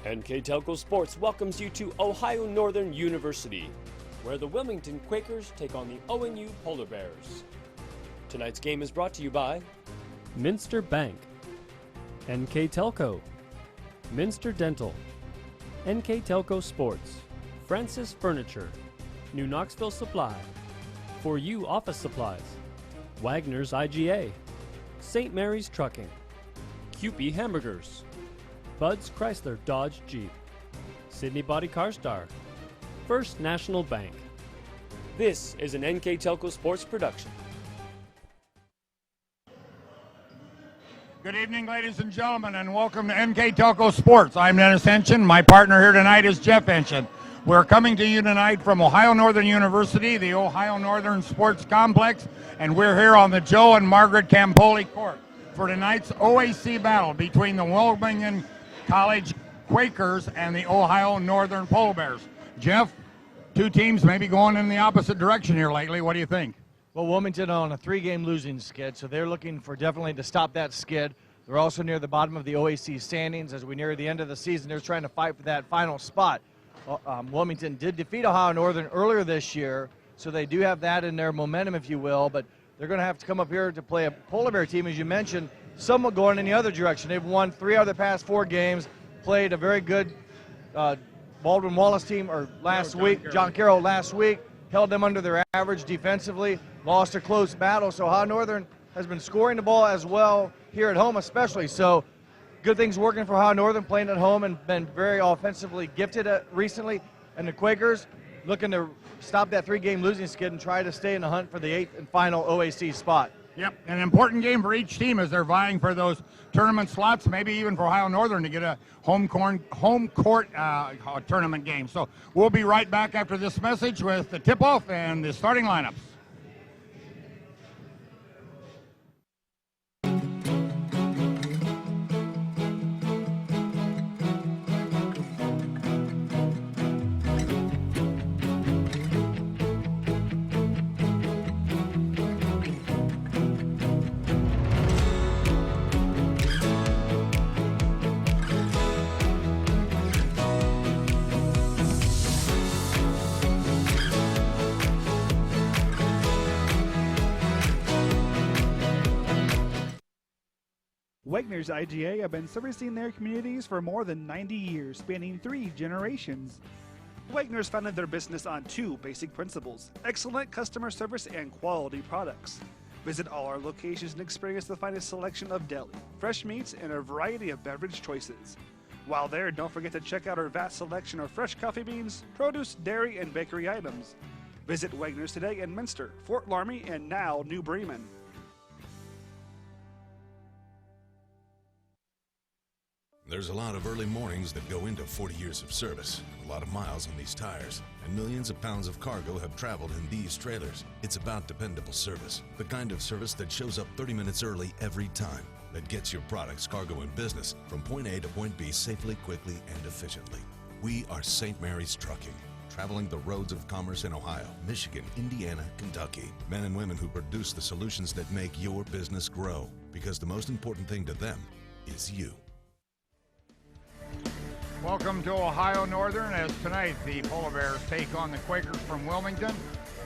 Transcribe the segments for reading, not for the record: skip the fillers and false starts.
NKTelco Sports welcomes you to Ohio Northern University, where the Wilmington Quakers take on the ONU Polar Bears. Tonight's game is brought to you by Minster Bank, NKTelco, Minster Dental, NKTelco Sports, Francis Furniture, New Knoxville Supply, For You Office Supplies, Wagner's IGA, St. Mary's Trucking, Kewpie Hamburgers, Bud's Chrysler Dodge Jeep, Sydney Body Car Star, First National Bank. This is an NKTelco Sports production. Good evening, ladies and gentlemen, and welcome to NKTelco Sports. I'm Dennis Henshin. My partner here tonight is Jeff Henshin. We're coming to you tonight from Ohio Northern University, the Ohio Northern Sports Complex, and we're here on the Joe and Margaret Campoli Court for tonight's OAC battle between the Wilmington College Quakers and the Ohio Northern Polar Bears. Jeff, two teams maybe going in the opposite direction here lately. What do you think? Well, Wilmington on a three-game losing skid, so they're looking for definitely to stop that skid. They're also near the bottom of the OAC standings. As we near the end of the season, they're trying to fight for that final spot. Wilmington did defeat Ohio Northern earlier this year, so they do have that in their momentum, if you will, but they're going to have to come up here to play a Polar Bear team, as you mentioned, somewhat going in the other direction. They've won 3 out of the past 4 games, played a very good Baldwin Wallace team John Carroll last week, held them under their average defensively, lost a close battle. So Ohio Northern has been scoring the ball as well here at home especially. So good things working for Ohio Northern, playing at home and been very offensively gifted recently. And the Quakers looking to stop that 3-game losing skid and try to stay in the hunt for the 8th and final OAC spot. Yep, an important game for each team as they're vying for those tournament slots, maybe even for Ohio Northern to get a home court tournament game. So we'll be right back after this message with the tip-off and the starting lineups. Wagner's IGA have been servicing their communities for more than 90 years, spanning 3 generations. Wagner's founded their business on 2 basic principles: excellent customer service and quality products. Visit all our locations and experience the finest selection of deli, fresh meats, and a variety of beverage choices. While there, don't forget to check out our vast selection of fresh coffee beans, produce, dairy, and bakery items. Visit Wagner's today in Minster, Fort Laramie, and now New Bremen. There's a lot of early mornings that go into 40 years of service, a lot of miles on these tires, and millions of pounds of cargo have traveled in these trailers. It's about dependable service, the kind of service that shows up 30 minutes early every time, that gets your products, cargo, and business from point A to point B safely, quickly, and efficiently. We are St. Mary's Trucking, traveling the roads of commerce in Ohio, Michigan, Indiana, Kentucky. Men and women who produce the solutions that make your business grow, because the most important thing to them is you. Welcome to Ohio Northern, as tonight the Polar Bears take on the Quakers from Wilmington.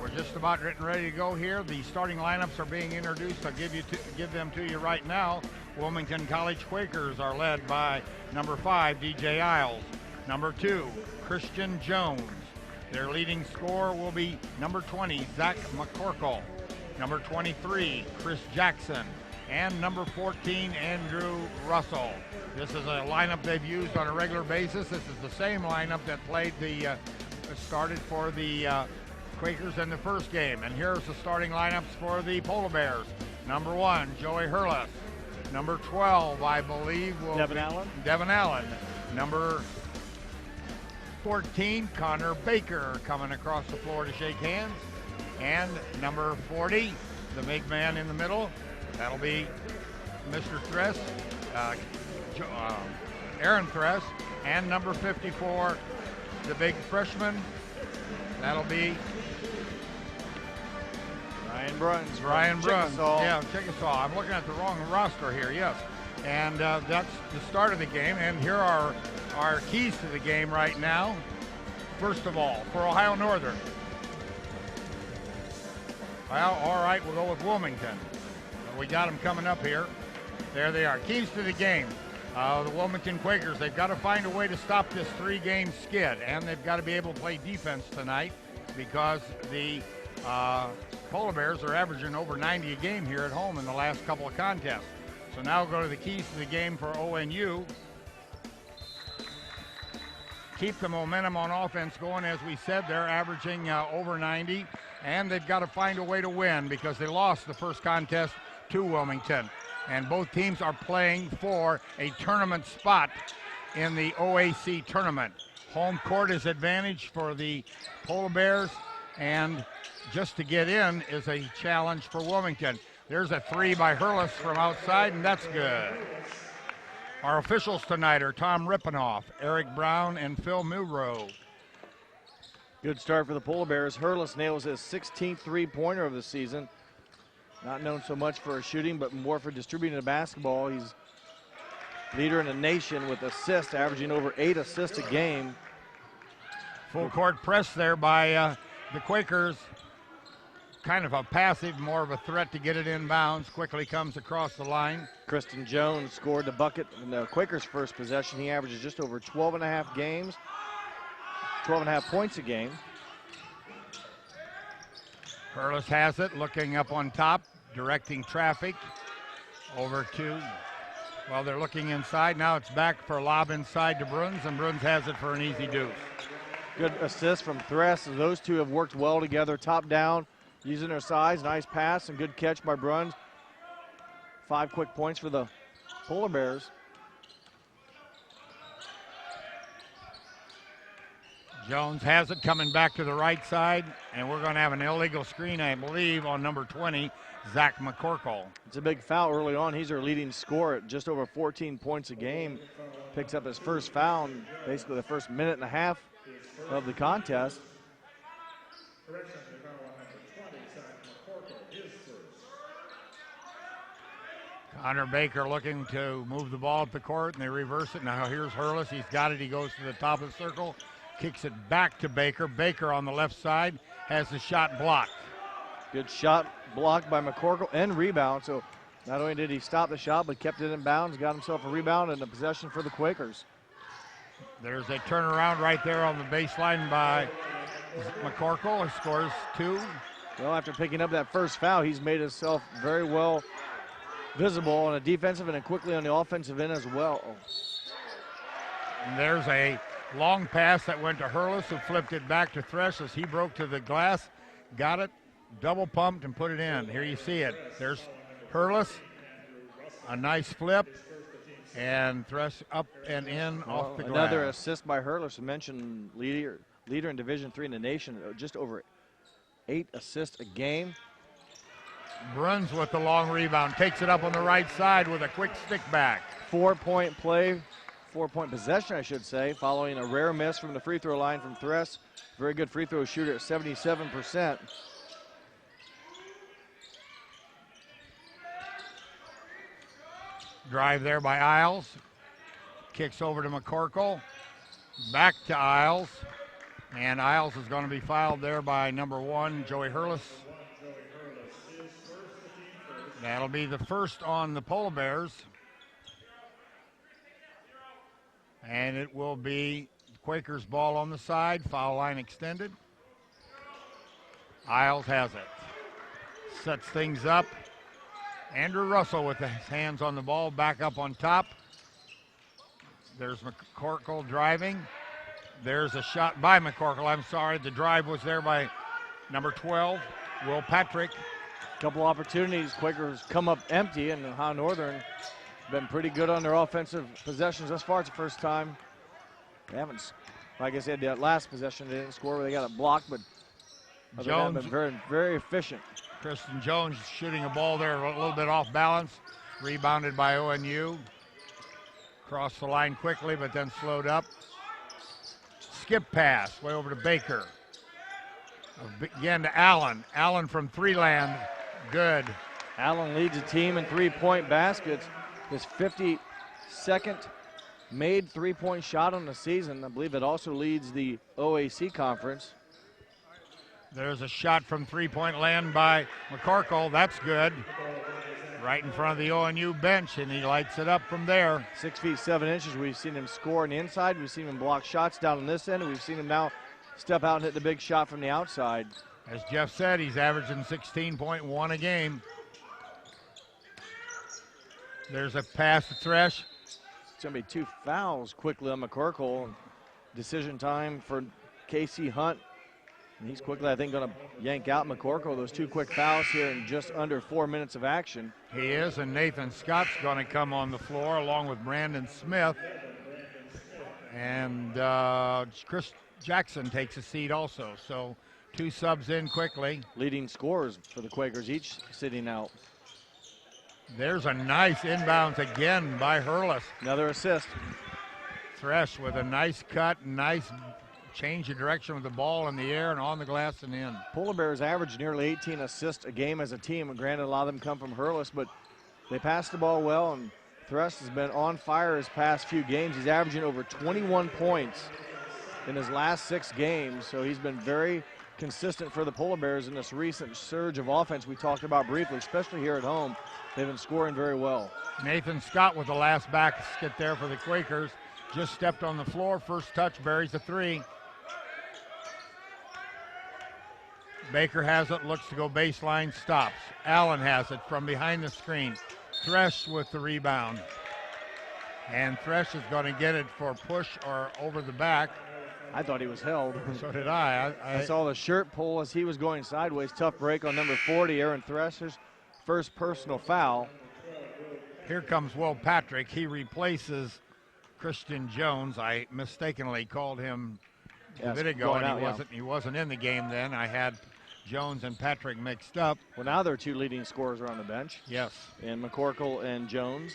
We're just about getting ready to go here. The starting lineups are being introduced. I'll give them to you right now. Wilmington College Quakers are led by number 5, DJ Isles. Number 2, Christian Jones. Their leading scorer will be number 20, Zach McCorkle. Number 23, Chris Jackson. And number 14, Andrew Russell. This is a lineup they've used on a regular basis. This is the same lineup that started for the Quakers in the first game. And here's the starting lineups for the Polar Bears. Number 1, Joey Hurlis. Number 12, I believe, will Devin be Allen. Devin Allen. Number 14, Connor Baker, coming across the floor to shake hands. And number 40, the big man in the middle, that'll be Mr. Thresh, Aaron Thresh. And number 54, the big freshman, that'll be Ryan Bruns. Yeah, Chickasaw. I'm looking at the wrong roster here, yes. And that's the start of the game. And here are our keys to the game right now. First of all, for Ohio Northern. Well, all right, we'll go with Wilmington. We got them coming up here. There they are. Keys to the game. The Wilmington Quakers, they've got to find a way to stop this 3-game skid, and they've got to be able to play defense tonight because the Polar Bears are averaging over 90 a game here at home in the last couple of contests. So now we'll go to the keys to the game for ONU. Keep the momentum on offense going. As we said, they're averaging over 90, and they've got to find a way to win because they lost the first contest to Wilmington. And both teams are playing for a tournament spot in the OAC tournament. Home court is advantage for the Polar Bears, and just to get in is a challenge for Wilmington. There's a 3 by Hurlis from outside, and that's good. Our officials tonight are Tom Rippenoff, Eric Brown, and Phil Milrow. Good start for the Polar Bears. Hurlis nails his 16th three-pointer of the season. Not known so much for his shooting, but more for distributing the basketball. He's leader in the nation with assists, averaging over 8 assists a game. Full court press there by the Quakers. Kind of a passive, more of a threat to get it inbounds. Quickly comes across the line. Kristen Jones scored the bucket in the Quakers' first possession. He averages just over 12 and a half points a game. Hurlis has it, looking up on top, directing traffic over to, well, they're looking inside. Now it's back for a lob inside to Bruns, and Bruns has it for an easy deuce. Good assist from Thresh. Those two have worked well together, top down, using their size. Nice pass and good catch by Bruns. 5 quick points for the Polar Bears. Jones has it, coming back to the right side, and we're going to have an illegal screen, I believe, on number 20, Zach McCorkle. It's a big foul early on. He's our leading scorer at just over 14 points a game. Picks up his first foul in basically the first minute and a half of the contest. Connor Baker looking to move the ball up the court, and they reverse it. Now here's Hurlis. He's got it. He goes to the top of the circle, kicks it back to Baker. Baker on the left side has the shot blocked. Good shot blocked by McCorkle and rebound. So not only did he stop the shot, but kept it in bounds, got himself a rebound and a possession for the Quakers. There's a turnaround right there on the baseline by McCorkle. He scores 2. Well, after picking up that first foul, he's made himself very well visible on a defensive and quickly on the offensive end as well. And there's a long pass that went to Hurlis, who flipped it back to Thresh as he broke to the glass, got it, double pumped, and put it in. Here you see it. There's Hurlis, a nice flip, and Thresh up and in off the glass. Another assist by Hurlis. I mentioned leader in Division III in the nation, just over 8 assists a game. Bruns with the long rebound, takes it up on the right side with a quick stick back. 4-point play, 4-point possession, I should say, following a rare miss from the free throw line from Thresh. Very good free throw shooter at 77%. Drive there by Isles. Kicks over to McCorkle. Back to Isles. And Isles is going to be fouled there by number 1, Joey Hurlis. That'll be the first on the Polar Bears. And it will be Quakers ball on the side, foul line extended. Isles has it. Sets things up. Andrew Russell with his hands on the ball, back up on top. There's McCorkle driving. There's a shot by McCorkle. I'm sorry, the drive was there by number 12, Will Patrick. Couple opportunities. Quakers come up empty, and Ohio Northern been pretty good on their offensive possessions thus far. It's the first time they haven't, like I said, that last possession they didn't score where they got it blocked, but Jones been very, very efficient. Kristen Jones shooting a ball there a little bit off balance. Rebounded by ONU. Crossed the line quickly, but then slowed up. Skip pass way over to Baker. Again to Allen. Allen from Three-Land. Good. Allen leads the team in 3-point baskets. His 52nd made three-point shot on the season. I believe it also leads the OAC conference. There's a shot from three-point land by McCorkle. That's good. Right in front of the ONU bench, and he lights it up from there. 6 feet 7 inches. We've seen him score on the inside. We've seen him block shots down on this end. And we've seen him now step out and hit the big shot from the outside. As Jeff said, he's averaging 16.1 a game. There's a pass to Thresh. It's going to be 2 fouls quickly on McCorkle. Decision time for Casey Hunt. And he's quickly, I think, going to yank out McCorkle. Those 2 quick fouls here in just under 4 minutes of action. He is, and Nathan Scott's going to come on the floor along with Brandon Smith. And Chris Jackson takes a seat also. So 2 subs in quickly. Leading scorers for the Quakers, each sitting out. There's a nice inbounds again by Hurlis. Another assist. Thresh with a nice cut, nice change of direction with the ball in the air and on the glass and in. Polar Bears average nearly 18 assists a game as a team. And granted, a lot of them come from Hurlis, but they pass the ball well, and Thresh has been on fire his past few games. He's averaging over 21 points in his last 6 games, so he's been very consistent for the Polar Bears in this recent surge of offense we talked about briefly, especially here at home. They've been scoring very well. Nathan Scott with the last basket there for the Quakers. Just stepped on the floor. First touch, buries the 3. Baker has it, looks to go baseline, stops. Allen has it from behind the screen. Thresh with the rebound. And Thresh is going to get it for push or over the back. I thought he was held. So did I. I saw the shirt pull as he was going sideways. Tough break on number 40, Aaron Thresh's first personal foul. Here comes Will Patrick. He replaces Christian Jones. I mistakenly called him a bit ago, and he wasn't in the game then. I had Jones and Patrick mixed up. Well, now their 2 leading scorers are on the bench. Yes. And McCorkle and Jones.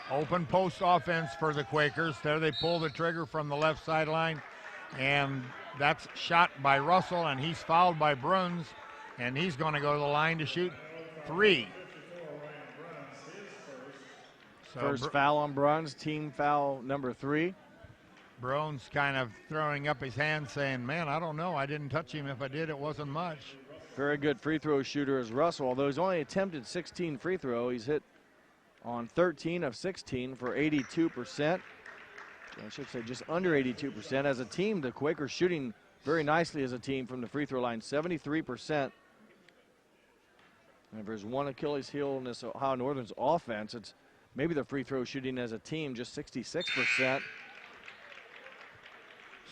Open post offense for the Quakers. There they pull the trigger from the left sideline, and that's shot by Russell, and he's fouled by Bruns, and he's going to go to the line to shoot 3. So First foul on Bruns, team foul number 3. Bruns kind of throwing up his hand saying, man, I don't know. I didn't touch him. If I did, it wasn't much. Very good free throw shooter is Russell. Although he's only attempted 16 free throw, he's hit on 13 of 16 for 82%. I should say just under 82%. As a team, the Quakers shooting very nicely as a team from the free throw line, 73%. And if there's one Achilles heel in this Ohio Northern's offense, it's maybe the free throw shooting as a team, just 66%.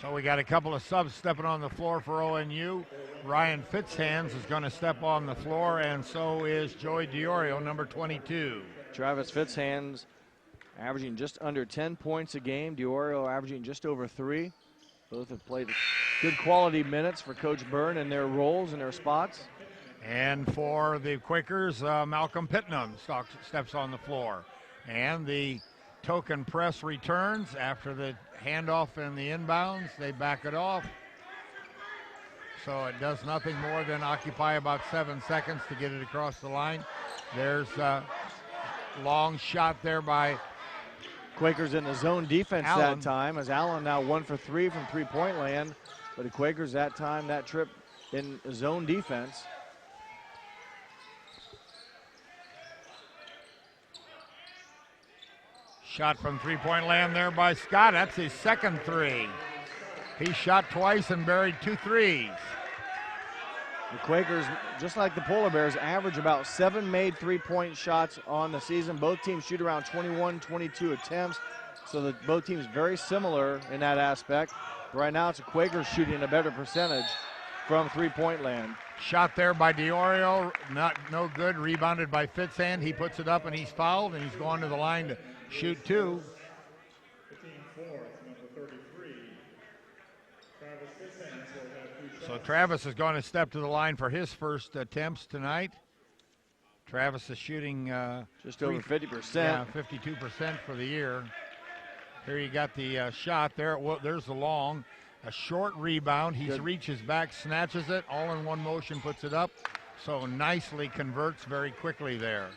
So we got a couple of subs stepping on the floor for ONU. Ryan Fitzhands is going to step on the floor, and so is Joey DiOrio, number 22. Travis Fitzhands averaging just under 10 points a game. DiOrio averaging just over 3. Both have played good quality minutes for Coach Byrne in their roles and their spots. And for the Quakers, Malcolm Pittman steps on the floor. And the token press returns after the handoff and the inbounds. They back it off. So it does nothing more than occupy about 7 seconds to get it across the line. There's a long shot there by Quakers in the zone defense Allen. that time, as Allen now 1 for 3 from three-point land. But the Quakers that time, that trip in zone defense. Shot from three-point land there by Scott. That's his second 3. He shot twice and buried 2 threes. The Quakers, just like the Polar Bears, average about 7 made three-point shots on the season. Both teams shoot around 21, 22 attempts. So both teams very similar in that aspect. Right now it's the Quakers shooting a better percentage from three-point land. Shot there by DiOrio, no good. Rebounded by Fitzhand. He puts it up and he's fouled, and he's going to the line to shoot 2. So Travis is going to step to the line for his first attempts tonight. Travis is shooting just over 50%. Yeah, 52% for the year. Here you got the shot there. Well, there's the long. A short rebound. He reaches back, snatches it, all in one motion, puts it up. So nicely converts very quickly there.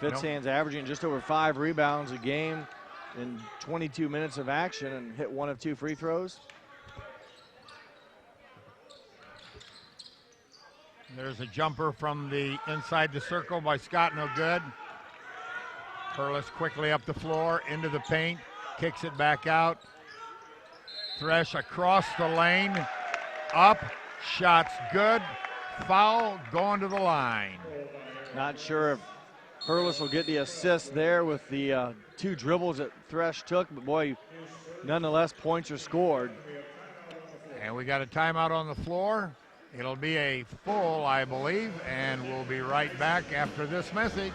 Fitzhand's averaging just over 5 rebounds a game in 22 minutes of action and hit 1 of 2 free throws. There's a jumper from the inside the circle by Scott, no good. Perlis quickly up the floor, into the paint, kicks it back out. Thresh across the lane, up, shots good, foul, going to the line. Not sure if Perlis will get the assist there with the 2 dribbles that Thresh took, but boy, nonetheless, points are scored. And we got a timeout on the floor. It'll be a full, I believe, and we'll be right back after this message.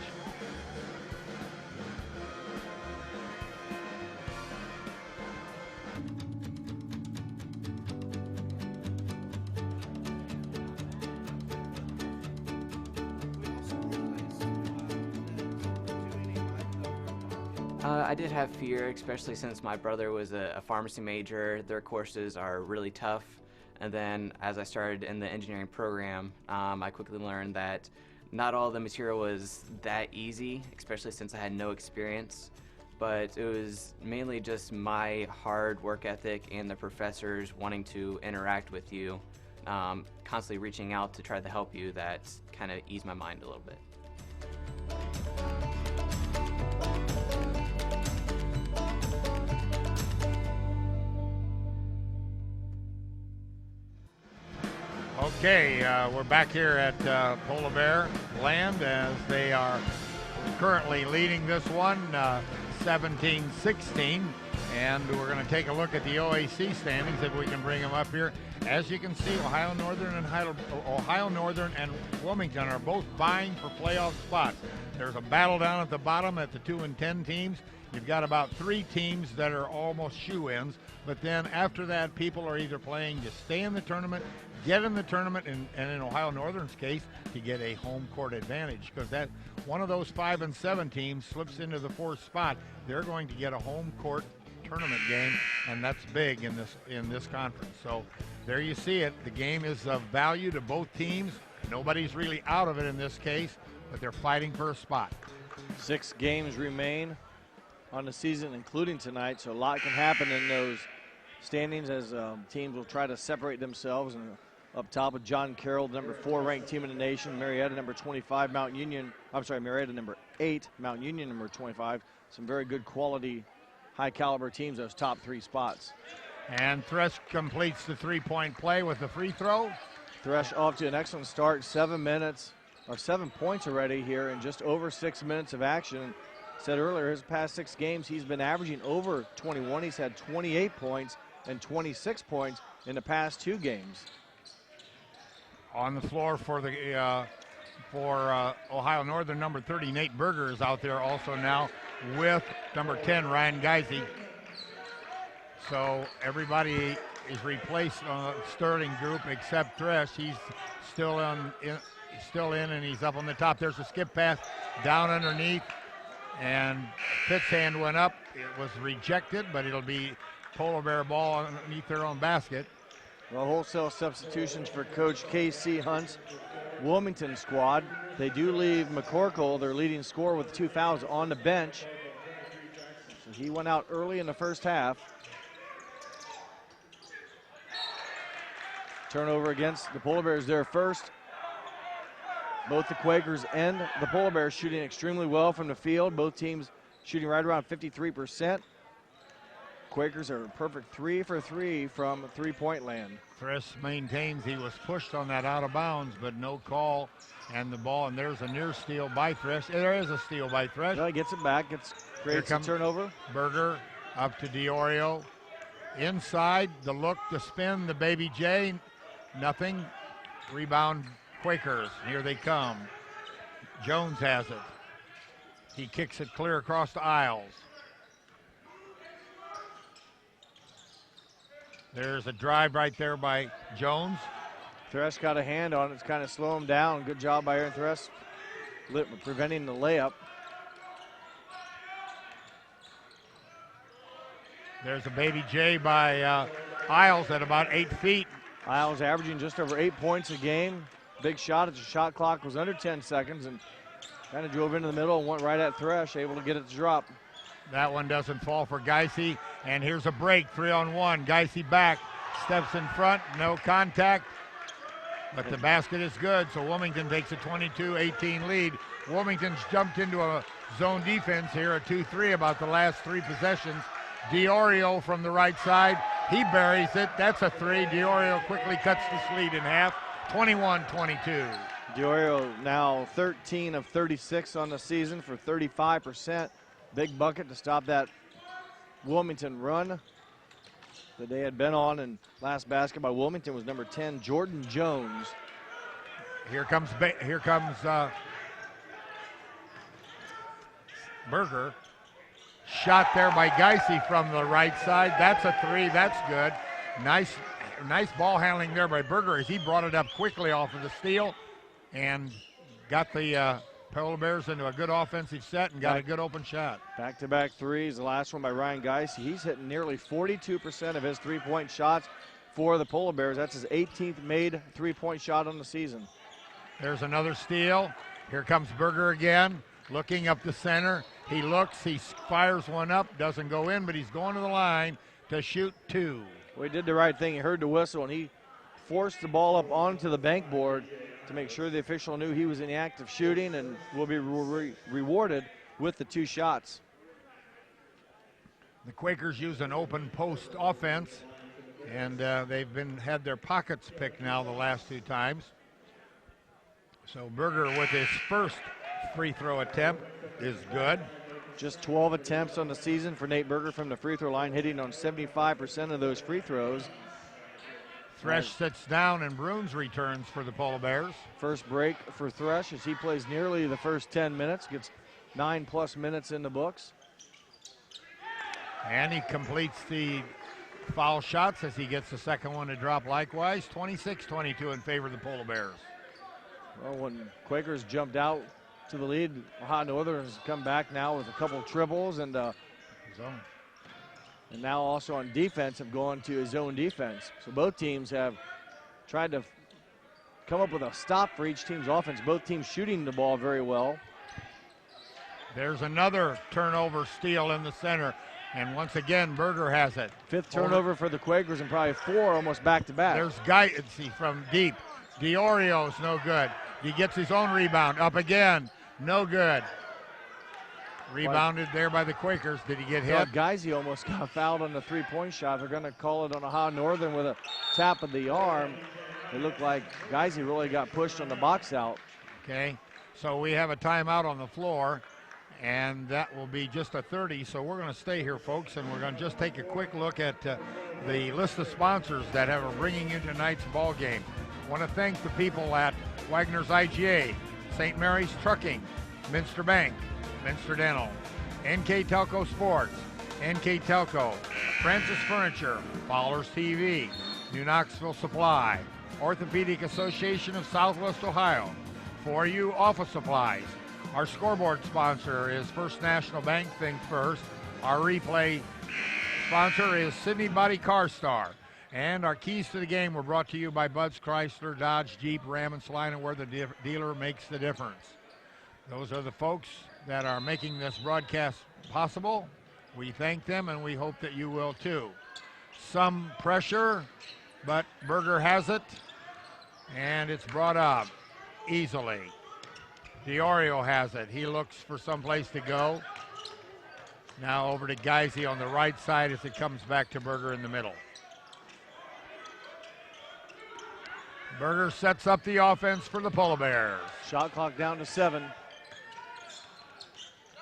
I did have fear, especially since my brother was a pharmacy major. Their courses are really tough. And then as I started in the engineering program, I quickly learned that not all the material was that easy, especially since I had no experience. But it was mainly just my hard work ethic and the professors wanting to interact with you, constantly reaching out to try to help you, that kind of eased my mind a little bit. Okay, we're back here at Polar Bear Land as they are currently leading this one 17-16, and we're going to take a look at the OAC standings if we can bring them up here. As you can see, Ohio Northern and Wilmington are both vying for playoff spots. There's a battle down at the bottom at the 2 and 10 teams. You've got about 3 teams that are almost shoe-ins, but then after that, people are either playing to stay in the tournament, get in the tournament, and in Ohio Northern's case, to get a home court advantage, because that one of those 5 and 7 teams slips into the 4th spot. They're going to get a home court tournament game, and that's big in this conference. So there you see it. The game is of value to both teams. Nobody's really out of it in this case, but they're fighting for a spot. 6 games remain on the season, including tonight, so a lot can happen in those standings as teams will try to separate themselves. And up top with John Carroll, the number 4 ranked team in the nation, Marietta number 25, Marietta number 8, Mount Union number 25. Some very good quality, high caliber teams, those top 3 spots. And Thresh completes the 3-point play with the free throw. Thresh off to an excellent start, 7 points already here in just over 6 minutes of action. Said earlier, his past 6 games, he's been averaging over 21. He's had 28 points and 26 points in the past 2 games. On the floor for the Ohio Northern, number 30, Nate Berger is out there also now with number 10, Ryan Geisey. So everybody is replaced on the starting group except Thresh. He's still in, and he's up on the top. There's a skip pass down underneath, and Fitzhand went up. It was rejected, but it'll be Polar Bear ball underneath their own basket. Well, wholesale substitutions for Coach K.C. Hunt's Wilmington squad. They do leave McCorkle, their leading scorer, with 2 fouls on the bench. So he went out early in the first half. Turnover against the Polar Bears there first. Both the Quakers and the Polar Bears shooting extremely well from the field. Both teams shooting right around 53%. Quakers are a perfect 3 for 3 from 3-point land. Thresh maintains he was pushed on that out of bounds, but no call. And the ball, and there's a near steal by Thresh. There is a steal by Thresh. Well, he gets it back, creates a turnover. Berger up to DiOrio. Inside, the look, the spin, the Baby J, nothing. Rebound Quakers, here they come. Jones has it. He kicks it clear across the aisles. There's a drive right there by Jones. Thresh got a hand on it. It's kind of slow him down. Good job by Aaron Thresh preventing the layup. There's a Baby J by Isles at about 8 feet. Isles averaging just over 8 points a game. Big shot as the shot clock was under 10 seconds, and Kind of drove into the middle and went right at Thresh, able to get it to drop. That one doesn't fall for Geisey. And here's a break, 3-on-1. Geisey back, steps in front, no contact. But the basket is good, so Wilmington takes a 22-18 lead. Wilmington's jumped into a zone defense here, a 2-3 about the last 3 possessions. DiOrio from the right side, he buries it. That's a 3. DiOrio quickly cuts this lead in half, 21-22. DiOrio now 13 of 36 on the season for 35%. Big bucket to stop that Wilmington run that they had been on, and last basket by Wilmington was number 10, Jordan Jones. Here comes Berger. Shot there by Geisey from the right side. That's a 3. That's good. Nice ball handling there by Berger as he brought it up quickly off of the steal and got the Polar Bears into a good offensive set and got a good open shot. Back-to-back threes. The last one by Ryan Geisey. He's hitting nearly 42% of his three-point shots for the Polar Bears. That's his 18th made three-point shot on the season. There's another steal. Here comes Berger again, looking up the center. He looks, he fires one up, doesn't go in, but he's going to the line to shoot 2. Well, he did the right thing. He heard the whistle, and he forced the ball up onto the bank board to make sure the official knew he was in the act of shooting and will be rewarded with the 2 shots. The Quakers use an open post offense, and they've had their pockets picked now the last 2 times. So Berger with his first free throw attempt is good. Just 12 attempts on the season for Nate Berger from the free throw line, hitting on 75% of those free throws. Thresh sits down and Bruns returns for the Polar Bears. First break for Thresh as he plays nearly the first 10 minutes, gets 9+ minutes in the books. And he completes the foul shots as he gets the second one to drop likewise. 26-22 in favor of the Polar Bears. Well, when Quakers jumped out to the lead, Ohio Northern's come back now with a couple triples and now also on defense have gone to a zone defense. So both teams have tried to come up with a stop for each team's offense. Both teams shooting the ball very well. There's another turnover steal in the center, and once again Berger has it. 5th turnover for the Quakers and probably 4 almost back-to-back. There's Geisey from deep. DiOrio's no good. He gets his own rebound. Up again. No good. Rebounded there by the Quakers. Did he get hit? Geisey almost got fouled on the three-point shot. They're going to call it on Ohio Northern with a tap of the arm. It looked like Geisey really got pushed on the box out. Okay, so we have a timeout on the floor, and that will be just a 30. So we're going to stay here, folks, and we're going to just take a quick look at the list of sponsors that are bringing you tonight's ball game. I want to thank the people at Wagner's IGA, St. Mary's Trucking, Minster Bank, Minster Dental, NKTelco Sports, NKTelco, Francis Furniture, Fowler's TV, New Knoxville Supply, Orthopedic Association of Southwest Ohio, 4U Office Supplies. Our scoreboard sponsor is First National Bank, think first. Our replay sponsor is Sydney Body Car Star. And our keys to the game were brought to you by Bud's Chrysler, Dodge, Jeep, Ram, and Salina, where the dealer makes the difference. Those are the folks that are making this broadcast possible. We thank them, and we hope that you will too. Some pressure, but Berger has it, and it's brought up easily. DiOrio has it. He looks for someplace to go. Now over to Geisey on the right side as it comes back to Berger in the middle. Berger sets up the offense for the Polar Bears. Shot clock down to 7.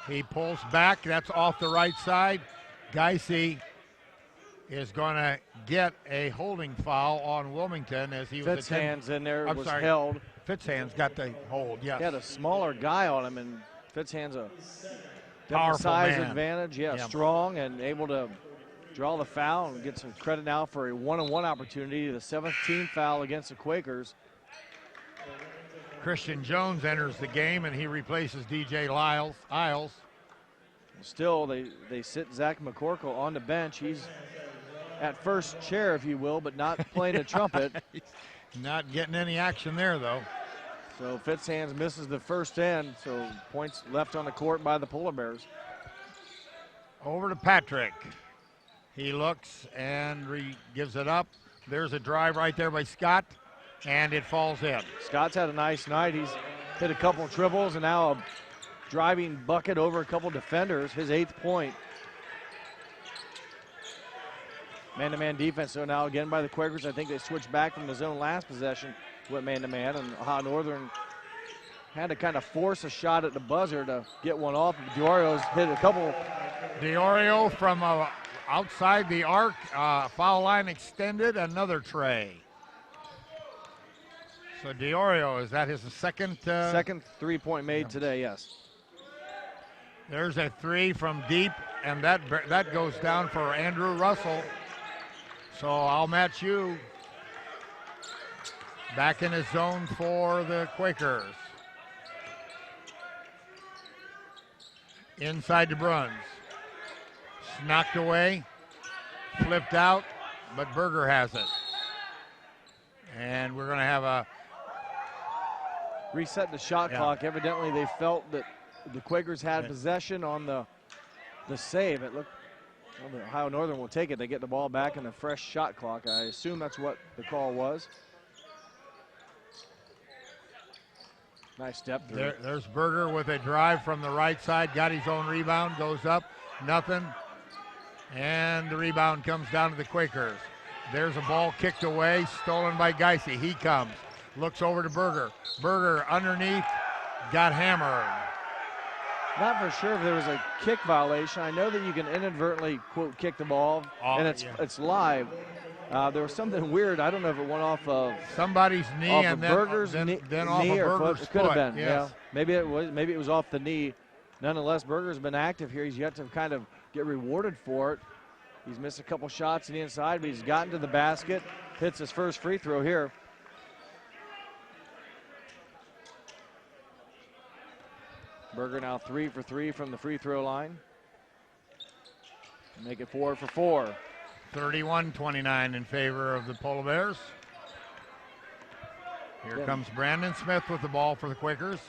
He pulls back. That's off the right side. Geisey is going to get a holding foul on Wilmington as he was Fitzhands in there was held. Fitzhands got the hold, yes. He had a smaller guy on him, and Fitzhands a powerful size man. Advantage. Yeah, strong and able to draw the foul and get some credit now for a 1-on-1 opportunity. The 7th team foul against the Quakers. Christian Jones enters the game, and he replaces DJ Isles. Still, they sit Zach McCorkle on the bench. He's at first chair, if you will, but not playing a trumpet. Not getting any action there, though. So Fitzhands misses the first end, so points left on the court by the Polar Bears. Over to Patrick. He looks and gives it up. There's a drive right there by Scott, and it falls in. Scott's had a nice night. He's hit a couple triples and now a driving bucket over a couple defenders, his 8th point. Man-to-man defense, so now again by the Quakers. I think they switched back from the zone last possession, went man-to-man, and Ohio Northern had to kind of force a shot at the buzzer to get one off. Diorio's hit a couple. Diorio from outside the arc, foul line extended, another tray. So Diorio, is that his second? Second three-point made today, yes. There's a three from deep, and that goes down for Andrew Russell. So I'll match you. Back in his zone for the Quakers. Inside to Bruns. Knocked away, flipped out, but Berger has it. And we're going to have a reset the shot clock. Evidently they felt that the Quakers had possession on the save. It looked, well, Ohio Northern will take it. They get the ball back in a fresh shot clock. I assume that's what the call was. Nice step through. There's Berger with a drive from the right side, got his own rebound, goes up, nothing. And the rebound comes down to the Quakers. There's a ball kicked away, stolen by Geisy. He comes, looks over to Berger. Berger underneath, got hammered. Not for sure if there was a kick violation. I know that you can inadvertently, quote, kick the ball, and it's live. There was something weird. I don't know if it went off of somebody's knee off and of then Berger's then knee off of or Berger's foot. It could have been. Yes. Yeah, maybe it was off the knee. Nonetheless, Berger's been active here. He's yet to kind of get rewarded for it. He's missed a couple shots on the inside, but he's gotten to the basket. Hits his first free throw here. Berger now 3 for 3 from the free throw line. Make it 4 for 4. 31-29 in favor of the Polar Bears. Here comes Brandon Smith with the ball for the Quakers.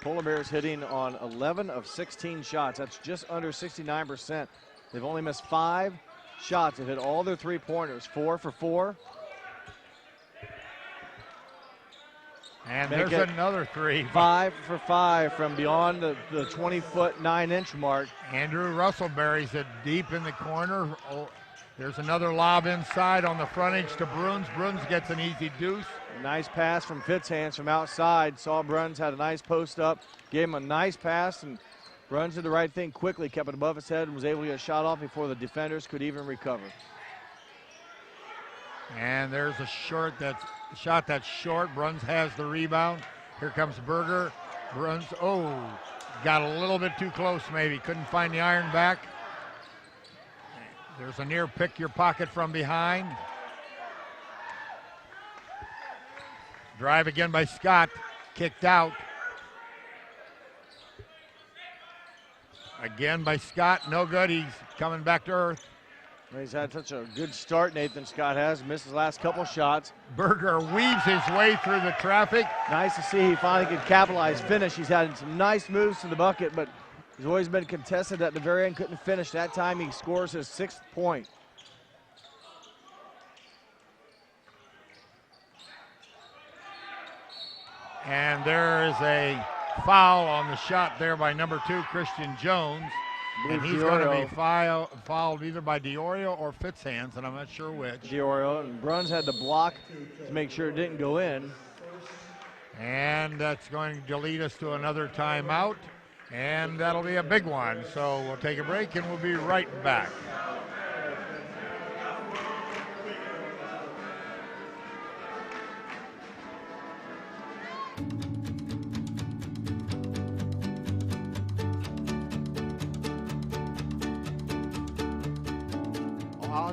Polar Bears hitting on 11 of 16 shots. That's just under 69%. They've only missed 5 shots. They've hit all their three-pointers, 4 for 4. And there's another three. 5 for 5 from beyond the 20-foot, 9-inch mark. Andrew Russell buries it deep in the corner. Oh, there's another lob inside on the front edge to Bruns. Bruns gets an easy deuce. A nice pass from Fitzhands from outside. Saw Bruns had a nice post up, gave him a nice pass, and Bruns did the right thing quickly, kept it above his head, and was able to get a shot off before the defenders could even recover. And there's a shot that's short. Bruns has the rebound. Here comes Berger. Bruns, got a little bit too close maybe. Couldn't find the iron back. There's a near pick your pocket from behind. Drive again by Scott. Kicked out. Again by Scott. No good. He's coming back to earth. He's had such a good start, Nathan Scott has. Missed his last couple shots. Berger weaves his way through the traffic. Nice to see he finally could capitalize, finish. He's had some nice moves to the bucket, but he's always been contested at the very end, couldn't finish. That time he scores his 6th point. And there is a foul on the shot there by number 2, Christian Jones. And he's going to be fouled either by Diorio or Fitzhands, and I'm not sure which. Diorio, and Bruns had to block to make sure it didn't go in. And that's going to lead us to another timeout, and that'll be a big one. So we'll take a break, and we'll be right back.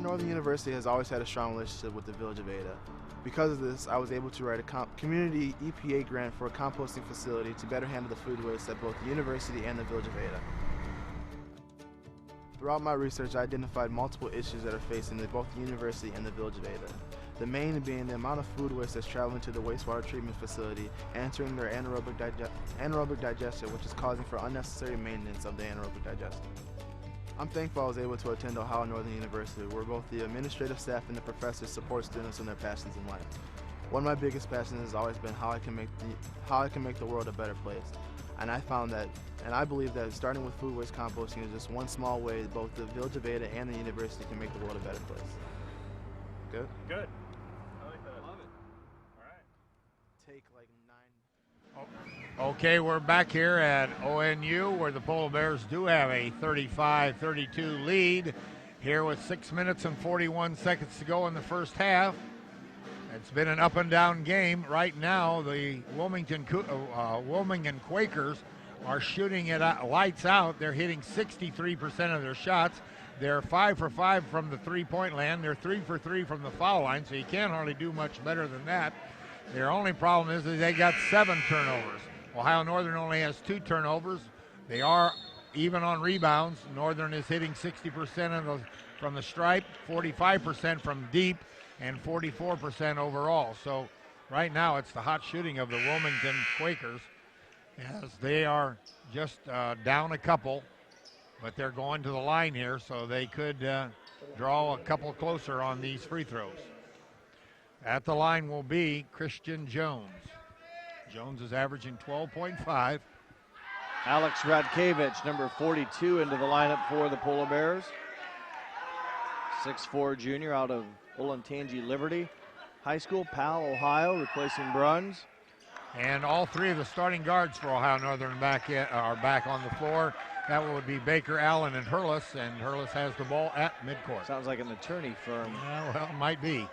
Northern University has always had a strong relationship with the Village of Ada. Because of this, I was able to write a community EPA grant for a composting facility to better handle the food waste at both the university and the Village of Ada. Throughout my research, I identified multiple issues that are facing both the university and the Village of Ada. The main being the amount of food waste that's traveling to the wastewater treatment facility, entering their anaerobic digester, which is causing for unnecessary maintenance of the anaerobic digester. I'm thankful I was able to attend Ohio Northern University, where both the administrative staff and the professors support students in their passions in life. One of my biggest passions has always been how I can make the world a better place. And I believe that starting with food waste composting is just one small way both the Village of Ada and the university can make the world a better place. Good? Good. I like that. Love it. All right. Take like 9. Okay, we're back here at ONU where the Polar Bears do have a 35-32 lead here with 6 minutes and 41 seconds to go in the first half. It's been an up and down game. Right now, the Wilmington Quakers are shooting it lights out. They're hitting 63% of their shots. They're 5 for 5 from the three-point land. They're 3 for 3 from the foul line, so you can't hardly do much better than that. Their only problem is that they got 7 turnovers. Ohio Northern only has 2 turnovers. They are even on rebounds. Northern is hitting 60% from the stripe, 45% from deep, and 44% overall. So right now it's the hot shooting of the Wilmington Quakers as they are just down a couple, but they're going to the line here, so they could draw a couple closer on these free throws. At the line will be Christian Jones. Jones is averaging 12.5. Alex Radkevich, number 42, into the lineup for the Polar Bears. 6'4" junior out of Olentangy Liberty High School, Powell, Ohio, replacing Bruns. And all 3 of the starting guards for Ohio Northern are back on the floor. That would be Baker, Allen, and Hurlis, and Hurlis has the ball at midcourt. Sounds like an attorney firm. Yeah, well, it might be.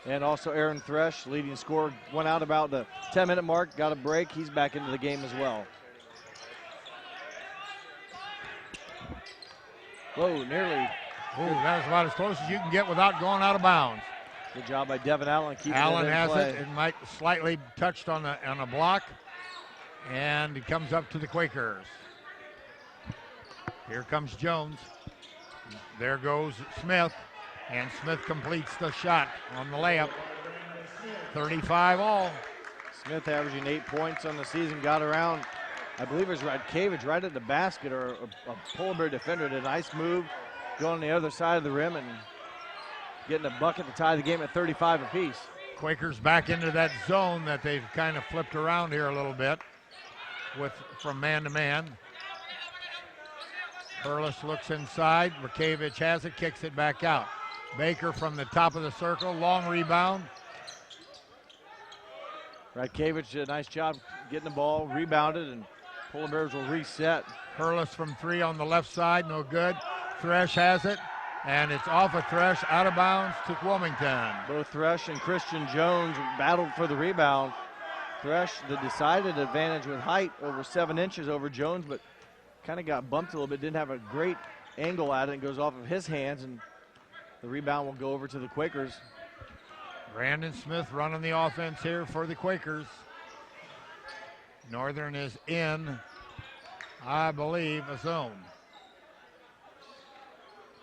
And also Aaron Thresh, leading scorer, went out about the 10-minute mark, got a break. He's back into the game as well. Whoa, nearly. Ooh, that was about as close as you can get without going out of bounds. Good job by Devin Allen keeping Allen it in has play. it and might slightly touched on a block, and it comes up to the Quakers. Here comes Jones. There goes Smith, and Smith completes the shot on the layup. 35 all. Smith averaging 8 points on the season, got around, I believe it was Radkevich right at the basket, or a Polar Bear defender did a nice move, going on the other side of the rim and getting a bucket to tie the game at 35 apiece. Quakers back into that zone that they've kind of flipped around here a little bit from man to man. Hurlis looks inside. Radkevich has it, kicks it back out. Baker from the top of the circle, long rebound. Radkevich did a nice job getting the ball, rebounded, and Polar Bears will reset. Hurlis from 3 on the left side, no good. Thresh has it, and it's off of Thresh, out of bounds to Wilmington. Both Thresh and Christian Jones battled for the rebound. Thresh, the decided advantage with height, over 7 inches over Jones, but kind of got bumped a little bit, didn't have a great angle at it, and goes off of his hands, and the rebound will go over to the Quakers. Brandon Smith running the offense here for the Quakers. Northern is in, I believe, a zone.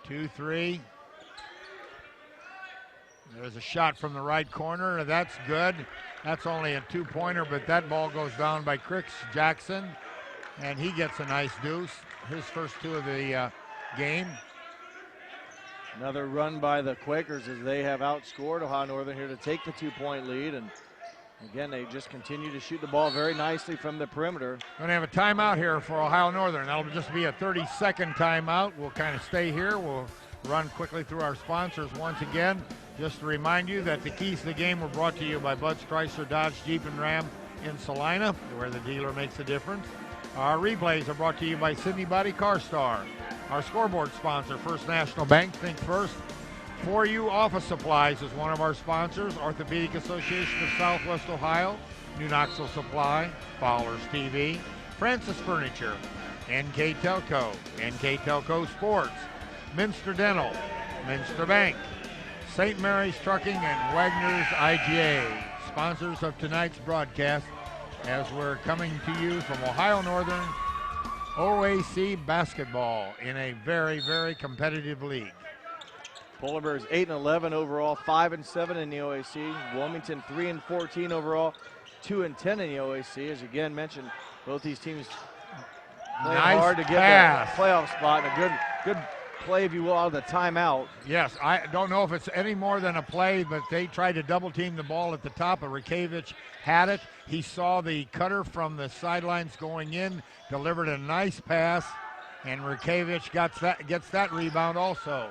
2-3. There's a shot from the right corner. That's good. That's only a 2-pointer, but that ball goes down by Chris Jackson, and he gets a nice deuce. His first 2 of the game. Another run by the Quakers as they have outscored Ohio Northern here to take the 2-point lead. And again, they just continue to shoot the ball very nicely from the perimeter. Going to have a timeout here for Ohio Northern. That'll just be a 30-second timeout. We'll kind of stay here. We'll run quickly through our sponsors once again. Just to remind you that the keys to the game were brought to you by Bud's Chrysler, Dodge, Jeep, and Ram in Salina, where the dealer makes a difference. Our replays are brought to you by Sydney Body Car Star. Our scoreboard sponsor, First National Bank, think first. For You Office Supplies is one of our sponsors. Orthopedic Association of Southwest Ohio, New Knoxville Supply, Fowler's TV, Francis Furniture, NKTelco, NKTelco Sports, Minster Dental, Minster Bank, St. Mary's Trucking, and Wagner's IGA, sponsors of tonight's broadcast as we're coming to you from Ohio Northern OAC basketball in a very, very competitive league. Polar Bears 8-11 overall, 5-7 in the OAC. Wilmington 3-14 overall, 2-10 in the OAC. As again mentioned, both these teams playing hard to get that playoff spot, and a good play, if you will, out of the timeout. Yes, I don't know if it's any more than a play, but they tried to double team the ball at the top, and Rakevich had it. He saw the cutter from the sidelines going in, delivered a nice pass, and Rakevich gets that rebound also.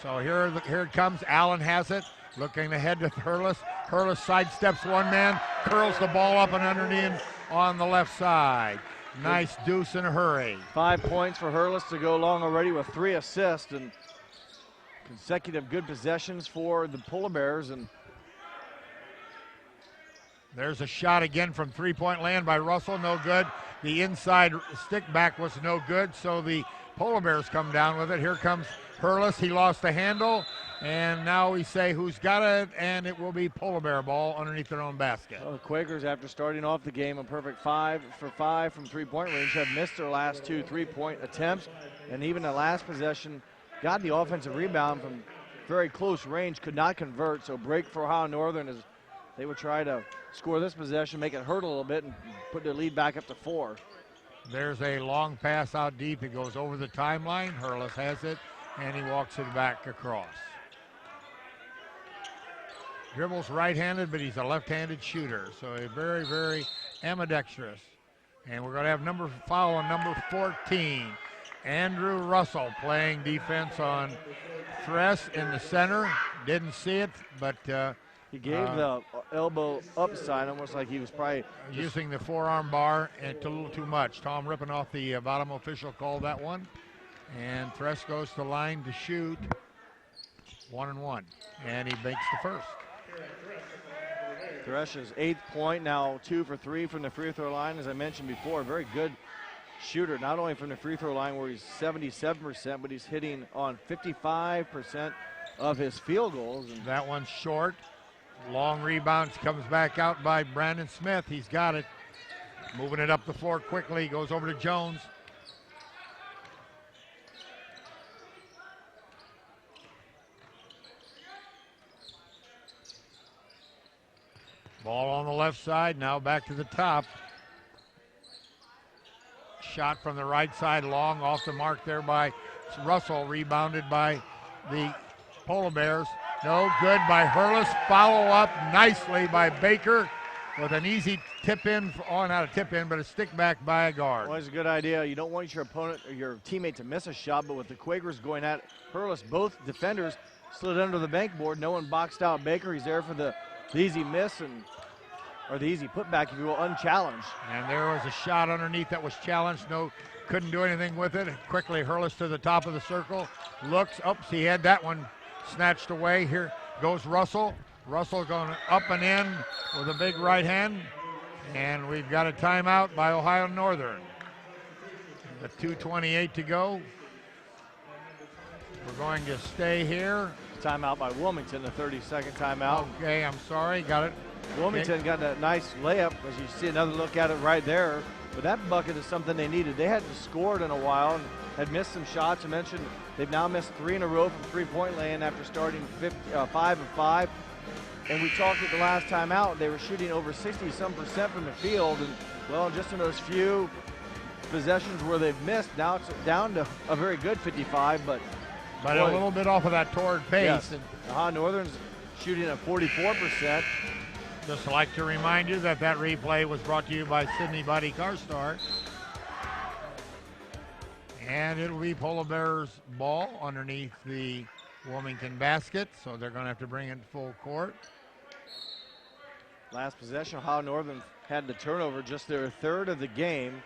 So here it comes. Allen has it, looking ahead to Hurlis. Hurlis sidesteps one man, curls the ball up and underneath on the left side. Nice deuce in a hurry. 5 points for Hurlis to go along already with 3 assists and consecutive good possessions for the Polar Bears. And there's a shot again from three-point land by Russell, no good. The inside stick back was no good, so the Polar Bears come down with it. Here comes Hurlis. He lost the handle, and now we say who's got it, and it will be Polar Bear ball underneath their own basket. Well, the Quakers, after starting off the game a perfect 5 for 5 from three-point range, have missed their last 2 three-point attempts, and even the last possession got the offensive rebound from very close range, could not convert. So break for Ohio Northern as they would try to score this possession, make it hurt a little bit, and put their lead back up to 4. There's a long pass out deep. It goes over the timeline. Hurlis has it, and he walks it back across. Dribbles right-handed, but he's a left-handed shooter, so a very, very ambidextrous. And we're going to have foul on number 14, Andrew Russell, playing defense on Thresh in the center. Didn't see it, but he gave the elbow up sign, almost like he was probably using the forearm bar, and a little too much. Tom ripping off the bottom official called that one. And Thresh goes to line to shoot 1-1, and he makes the first. Thresh's 8th point, now 2 for 3 from the free throw line. As I mentioned before, a very good shooter, not only from the free throw line where he's 77%, but he's hitting on 55% of his field goals. And that one's short. Long rebound, comes back out by Brandon Smith. He's got it. Moving it up the floor quickly, goes over to Jones. Ball on the left side, now back to the top. Shot from the right side, long off the mark there by Russell, rebounded by the Polar Bears. No good by Hurlis. Follow up nicely by Baker with an easy tip in, not a tip in, but a stick back by a guard. Always a good idea. You don't want your opponent or your teammate to miss a shot, but with the Quakers going at Hurlis, both defenders slid under the bankboard. No one boxed out Baker. He's there for the easy miss or the easy putback, if you will, unchallenged. And there was a shot underneath that was challenged. No, couldn't do anything with it. Quickly Hurlis to the top of the circle. Looks, oops, he had that one snatched away. Here goes Russell. Russell going up and in with a big right hand. And we've got a timeout by Ohio Northern. The 2:28 to go. We're going to stay here. Timeout by Wilmington, the 30-second timeout. Okay, I'm sorry, got it. Wilmington got a nice layup, as you see another look at it right there. But that bucket is something they needed. They hadn't scored in a while and had missed some shots. I mentioned they've now missed 3 in a row from three-point land after starting 5 of 5. And we talked at the last time out, they were shooting over 60-some% from the field. And, well, just in those few possessions where they've missed, now it's down to a very good 55. But boy, a little bit off of that torrid pace. Yes. And Ohio Northern's shooting at 44%. Just like to remind you that replay was brought to you by Sidney Buddy Carstar. And it'll be Polar Bears ball underneath the Wilmington basket, so they're going to have to bring it full court. Last possession, Ohio Northern had the turnover, just their 3rd of the game.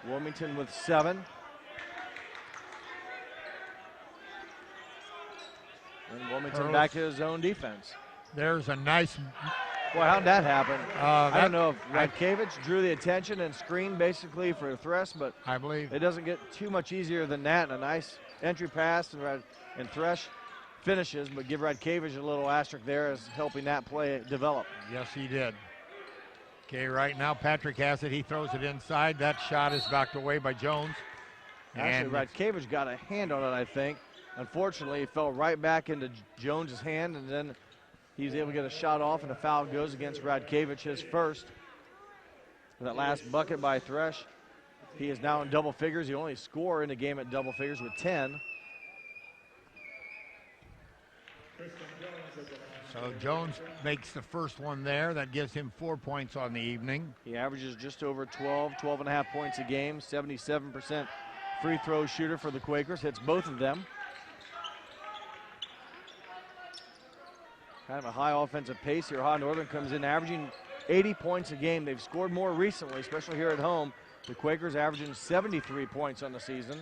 Wilmington with 7. And Wilmington back to his own defense. There's a nice... Boy, how'd that happen? I don't know if Radkevich drew the attention and screened basically for Thresh, but I believe it doesn't get too much easier than that. And a nice entry pass, and Thresh finishes, but give Radkevich a little asterisk there as helping that play develop. Yes, he did. Okay, right now Patrick has it. He throws it inside. That shot is knocked away by Jones. Actually, Radkevich got a hand on it, I think. Unfortunately, it fell right back into Jones's hand, and then he's able to get a shot off, and a foul goes against Radkevich, his first. That last bucket by Thresh, he is now in double figures. He only scored in a game at double figures with 10. So Jones makes the first one there. That gives him 4 points on the evening. He averages just over 12 and a half points a game, 77% free throw shooter for the Quakers, hits both of them. Kind of a high offensive pace here. Ohio Northern comes in averaging 80 points a game. They've scored more recently, especially here at home. The Quakers averaging 73 points on the season.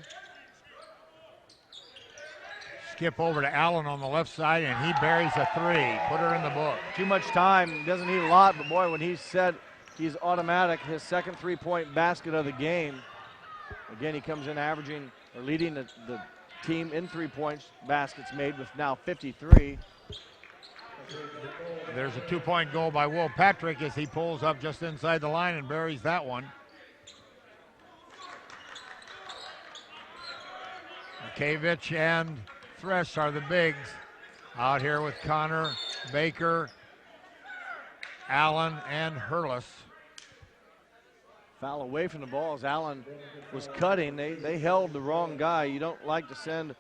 Skip over to Allen on the left side, and he buries a three. Put her in the book. Too much time. Doesn't need a lot, but boy, when he's set, he's automatic. His second three-point basket of the game. Again, he comes in averaging or leading the team in 3 points baskets made with now 53. There's a 2-point goal by Will Patrick as he pulls up just inside the line and buries that one. Kavich and Thresh are the bigs. Out here with Connor, Baker, Allen, and Hurlis. Foul away from the ball as Allen was cutting. They held the wrong guy. You don't like to send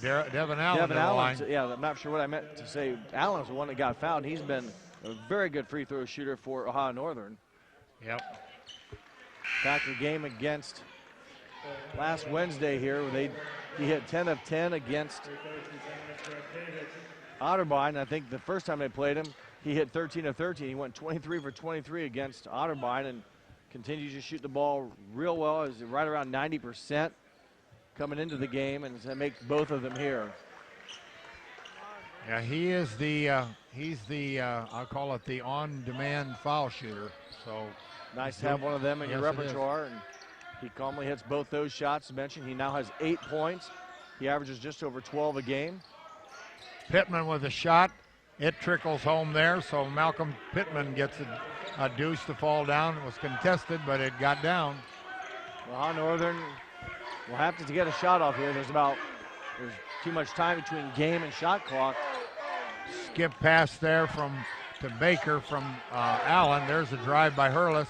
Devin Allen to the line. Yeah, I'm not sure what I meant to say. Allen's the one that got fouled. He's been a very good free throw shooter for Ohio Northern. Yep. Back to the game against last Wednesday here where he hit 10 of 10 against Otterbein. I think the first time they played him, he hit 13 of 13. He went 23 for 23 against Otterbein and continues to shoot the ball real well. Is right around 90% coming into the game, and to make both of them here. Yeah, he is the he's the I'll call it the on-demand foul shooter. So nice to have one of them in your repertoire, and he calmly hits both those shots. As mentioned, he now has 8 points. He averages just over 12 a game. Pittman with a shot. It trickles home there, so Malcolm Pittman gets a deuce to fall down. It was contested, but it got down. Well, Northern will have to get a shot off here. There's too much time between game and shot clock. Skip pass there to Baker from Allen. There's a drive by Hurlis.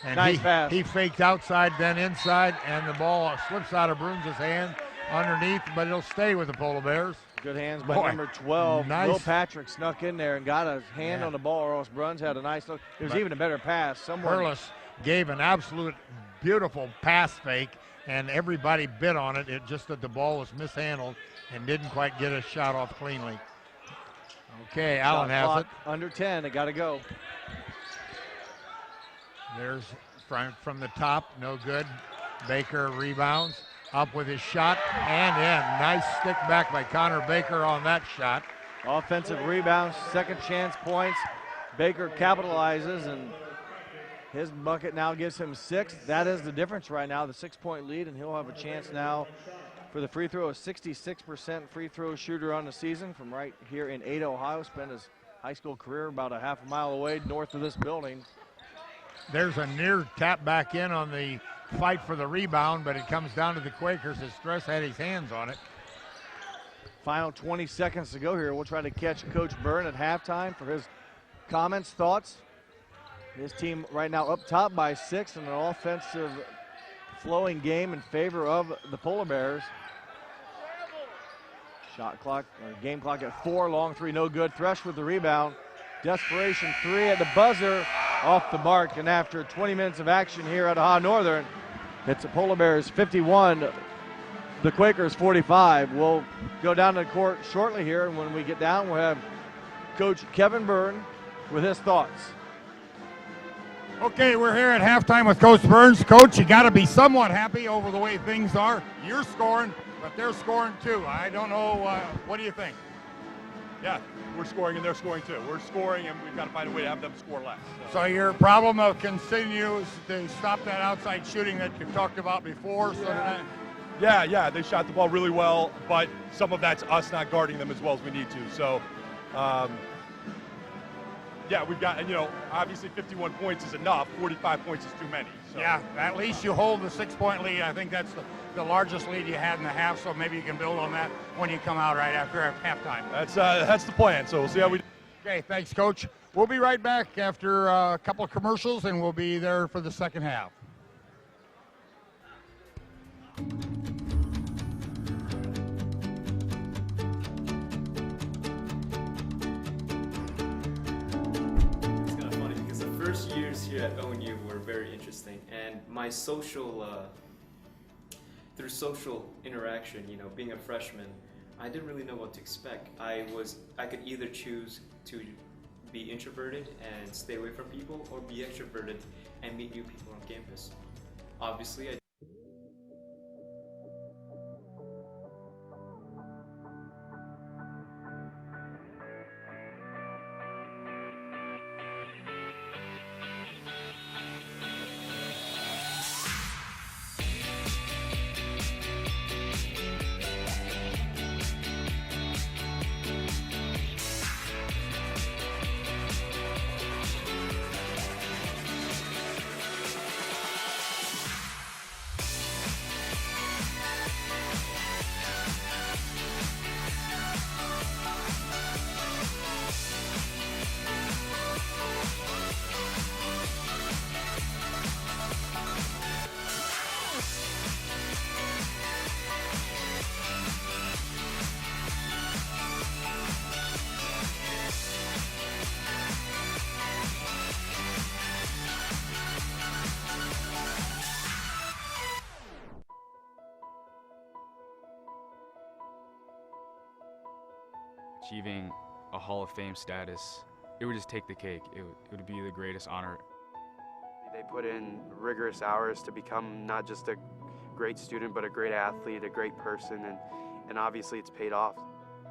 And nice pass. He faked outside, then inside, and the ball slips out of Bruns' hand underneath, but it'll stay with the Polar Bears. Good hands by number 12. Nice. Will Patrick snuck in there and got a hand on the ball, or else Bruns had a nice look. It was even a better pass. Hurlis gave an absolute beautiful pass fake, and everybody bit on it. It just that the ball was mishandled and didn't quite get a shot off cleanly. Okay, Allen has it. Under 10, it got to go. There's from the top, no good. Baker rebounds, up with his shot, and in. Nice stick back by Connor Baker on that shot. Offensive rebounds, second chance points. Baker capitalizes, and his bucket now gives him 6. That is the difference right now, the 6-point lead, and he'll have a chance now for the free throw. A 66% free throw shooter on the season from right here in Ada, Ohio. Spent his high school career about a half a mile away north of this building. There's a near tap back in on the fight for the rebound, but it comes down to the Quakers as Thresh had his hands on it. Final 20 seconds to go here. We'll try to catch Coach Byrne at halftime for his comments, thoughts. His team right now up top by 6 in an offensive flowing game in favor of the Polar Bears. Shot clock, or game clock at 4, long 3, no good. Thresh with the rebound. Desperation 3 at the buzzer, off the mark, and after 20 minutes of action here at Ohio Northern, it's the Polar Bears 51, the Quakers 45. We'll go down to the court shortly here, and when we get down, we'll have Coach Kevin Byrne with his thoughts. Okay, we're here at halftime with Coach Burns. Coach, you got to be somewhat happy over the way things are. You're scoring, but they're scoring too. I don't know, what do you think? Yeah, we're scoring and they're scoring too. We're scoring and we've got to find a way to have them score less. So your problem of continues to stop that outside shooting that you've talked about before. Yeah, they shot the ball really well, but some of that's us not guarding them as well as we need to. So yeah, we've got, and obviously 51 points is enough. 45 points is too many. So. Yeah, at least you hold the 6-point lead. I think that's the largest lead you had in the half, so maybe you can build on that when you come out right after halftime. That's the plan, so we'll see how we do. Okay, thanks, Coach. We'll be right back after a couple of commercials, and we'll be there for the second half. First years here at ONU were very interesting, and my through social interaction, being a freshman, I didn't really know what to expect. I could either choose to be introverted and stay away from people, or be extroverted and meet new people on campus. Obviously, I achieving a Hall of Fame status, it would just take the cake. It would be the greatest honor. They put in rigorous hours to become not just a great student, but a great athlete, a great person, and obviously it's paid off.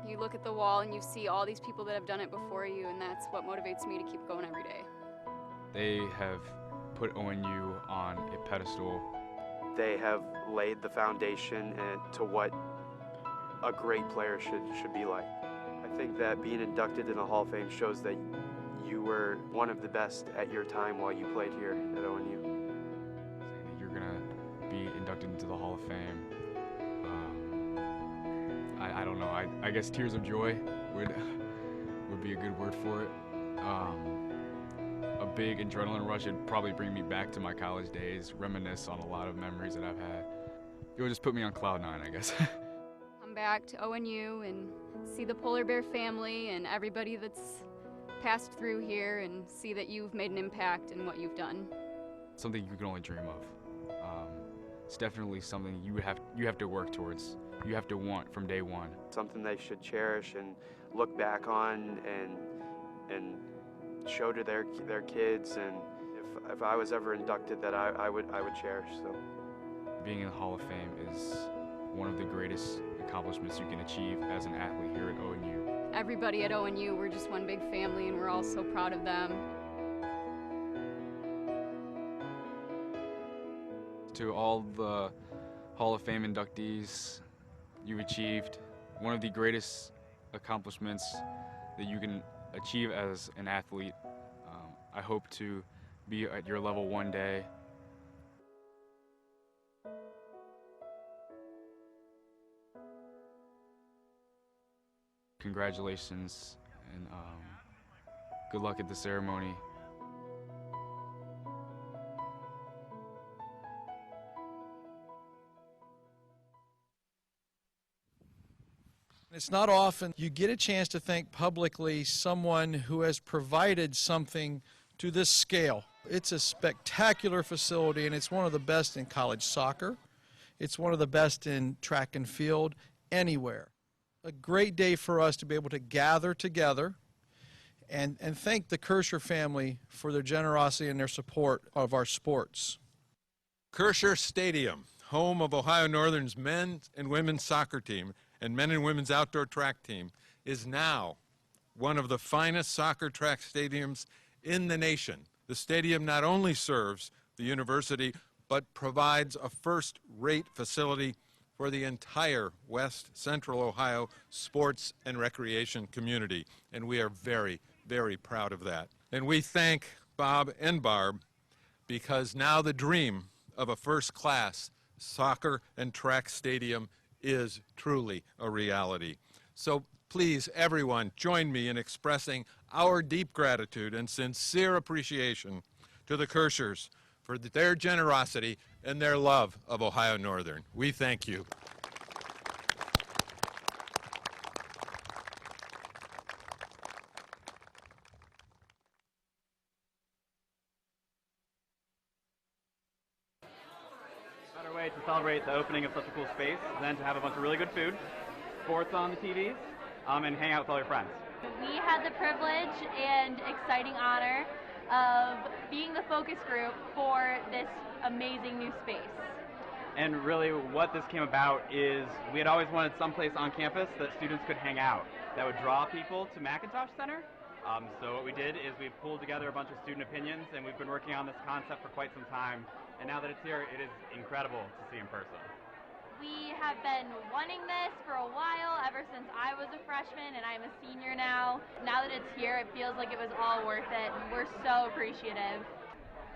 You look at the wall and you see all these people that have done it before you, and that's what motivates me to keep going every day. They have put ONU on a pedestal. They have laid the foundation to what a great player should be like. I think that being inducted in the Hall of Fame shows that you were one of the best at your time while you played here at ONU. You're gonna be inducted into the Hall of Fame. I don't know. I guess tears of joy would be a good word for it. A big adrenaline rush would probably bring me back to my college days, reminisce on a lot of memories that I've had. It would just put me on cloud 9, I guess. Come back to ONU and see the Polar Bear family and everybody that's passed through here, and see that you've made an impact in what you've done. Something you can only dream of. It's definitely something you have to work towards. You have to want from day one. Something they should cherish and look back on and show to their kids. And if I was ever inducted, that I would cherish. So being in the Hall of Fame is one of the greatest accomplishments you can achieve as an athlete here at ONU. Everybody at ONU, we're just one big family, and we're all so proud of them. To all the Hall of Fame inductees, you've achieved one of the greatest accomplishments that you can achieve as an athlete. I hope to be at your level one day. Congratulations, and good luck at the ceremony. It's not often you get a chance to thank publicly someone who has provided something to this scale. It's a spectacular facility, and it's one of the best in college soccer. It's one of the best in track and field anywhere. A great day for us to be able to gather together and thank the Kirscher family for their generosity and their support of our sports. Kirscher Stadium, home of Ohio Northern's men's and women's soccer team and men and women's outdoor track team, is now one of the finest soccer track stadiums in the nation. The stadium not only serves the university, but provides a first-rate facility for the entire West Central Ohio sports and recreation community, and we are very, very proud of that. And we thank Bob and Barb because now the dream of a first-class soccer and track stadium is truly a reality. So please, everyone, join me in expressing our deep gratitude and sincere appreciation to the Kirschers for their generosity and their love of Ohio Northern. We thank you. Better way to celebrate the opening of such a cool space than to have a bunch of really good food, sports on the TVs, and hang out with all your friends. We had the privilege and exciting honor of being the focus group for this amazing new space. And really what this came about is we had always wanted someplace on campus that students could hang out that would draw people to Macintosh Center. So what we did is we pulled together a bunch of student opinions, and we've been working on this concept for quite some time. And now that it's here, it is incredible to see in person. We have been wanting this for a while, ever since I was a freshman, and I'm a senior now. Now that it's here, it feels like it was all worth it, and we're so appreciative.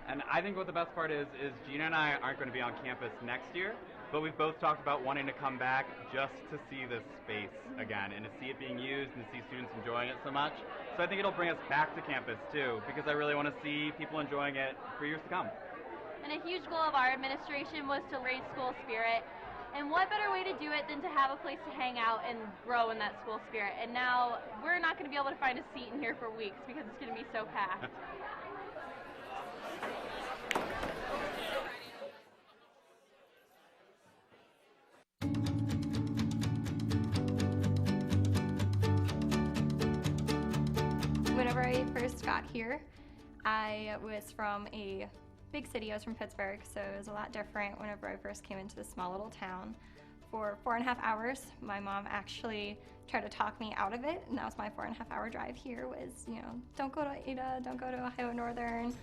And I think what the best part is Gina and I aren't going to be on campus next year, but we've both talked about wanting to come back just to see this space again, and to see it being used, and to see students enjoying it so much. So I think it'll bring us back to campus too, because I really want to see people enjoying it for years to come. And a huge goal of our administration was to raise school spirit. And what better way to do it than to have a place to hang out and grow in that school spirit. And now we're not going to be able to find a seat in here for weeks because it's going to be so packed. Whenever I first got here, I was from a big city. I was from Pittsburgh, so it was a lot different whenever I first came into this small little town. For 4.5 hours, my mom actually tried to talk me out of it, and that was my 4.5 hour drive here was, don't go to Ada, don't go to Ohio Northern.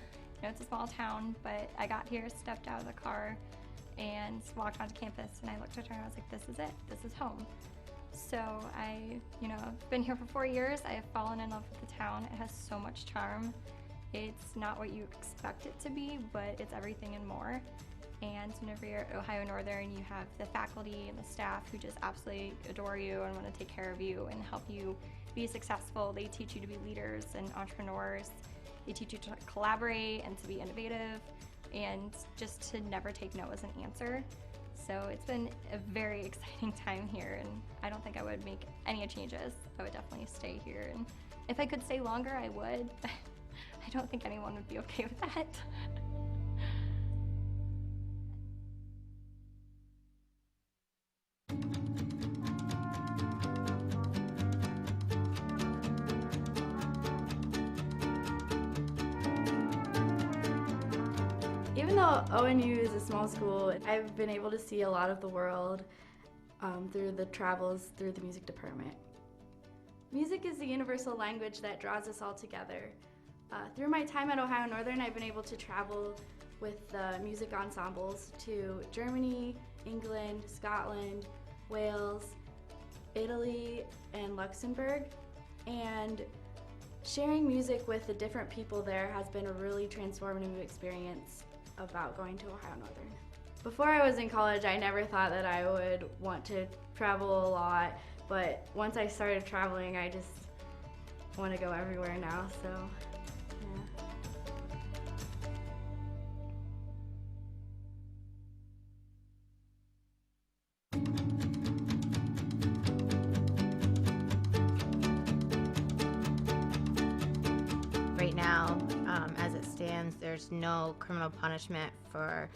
It's a small town, but I got here, stepped out of the car, and walked onto campus, and I looked at her and I was like, this is it, this is home. So I've been here for 4 years. I have fallen in love with the town. It has so much charm. It's not what you expect it to be, but it's everything and more. And whenever you're at Ohio Northern, you have the faculty and the staff who just absolutely adore you and want to take care of you and help you be successful. They teach you to be leaders and entrepreneurs. They teach you to collaborate and to be innovative and just to never take no as an answer. So it's been a very exciting time here, and I don't think I would make any changes. I would definitely stay here, and if I could stay longer, I would. I don't think anyone would be okay with that. Even though ONU is a small school, I've been able to see a lot of the world through the travels through the music department. Music is the universal language that draws us all together. Through my time at Ohio Northern, I've been able to travel with music ensembles to Germany, England, Scotland, Wales, Italy, and Luxembourg. And sharing music with the different people there has been a really transformative experience about going to Ohio Northern. Before I was in college, I never thought that I would want to travel a lot, but once I started traveling, I just want to go everywhere now, so yeah. Right now, as it stands, there's no criminal punishment for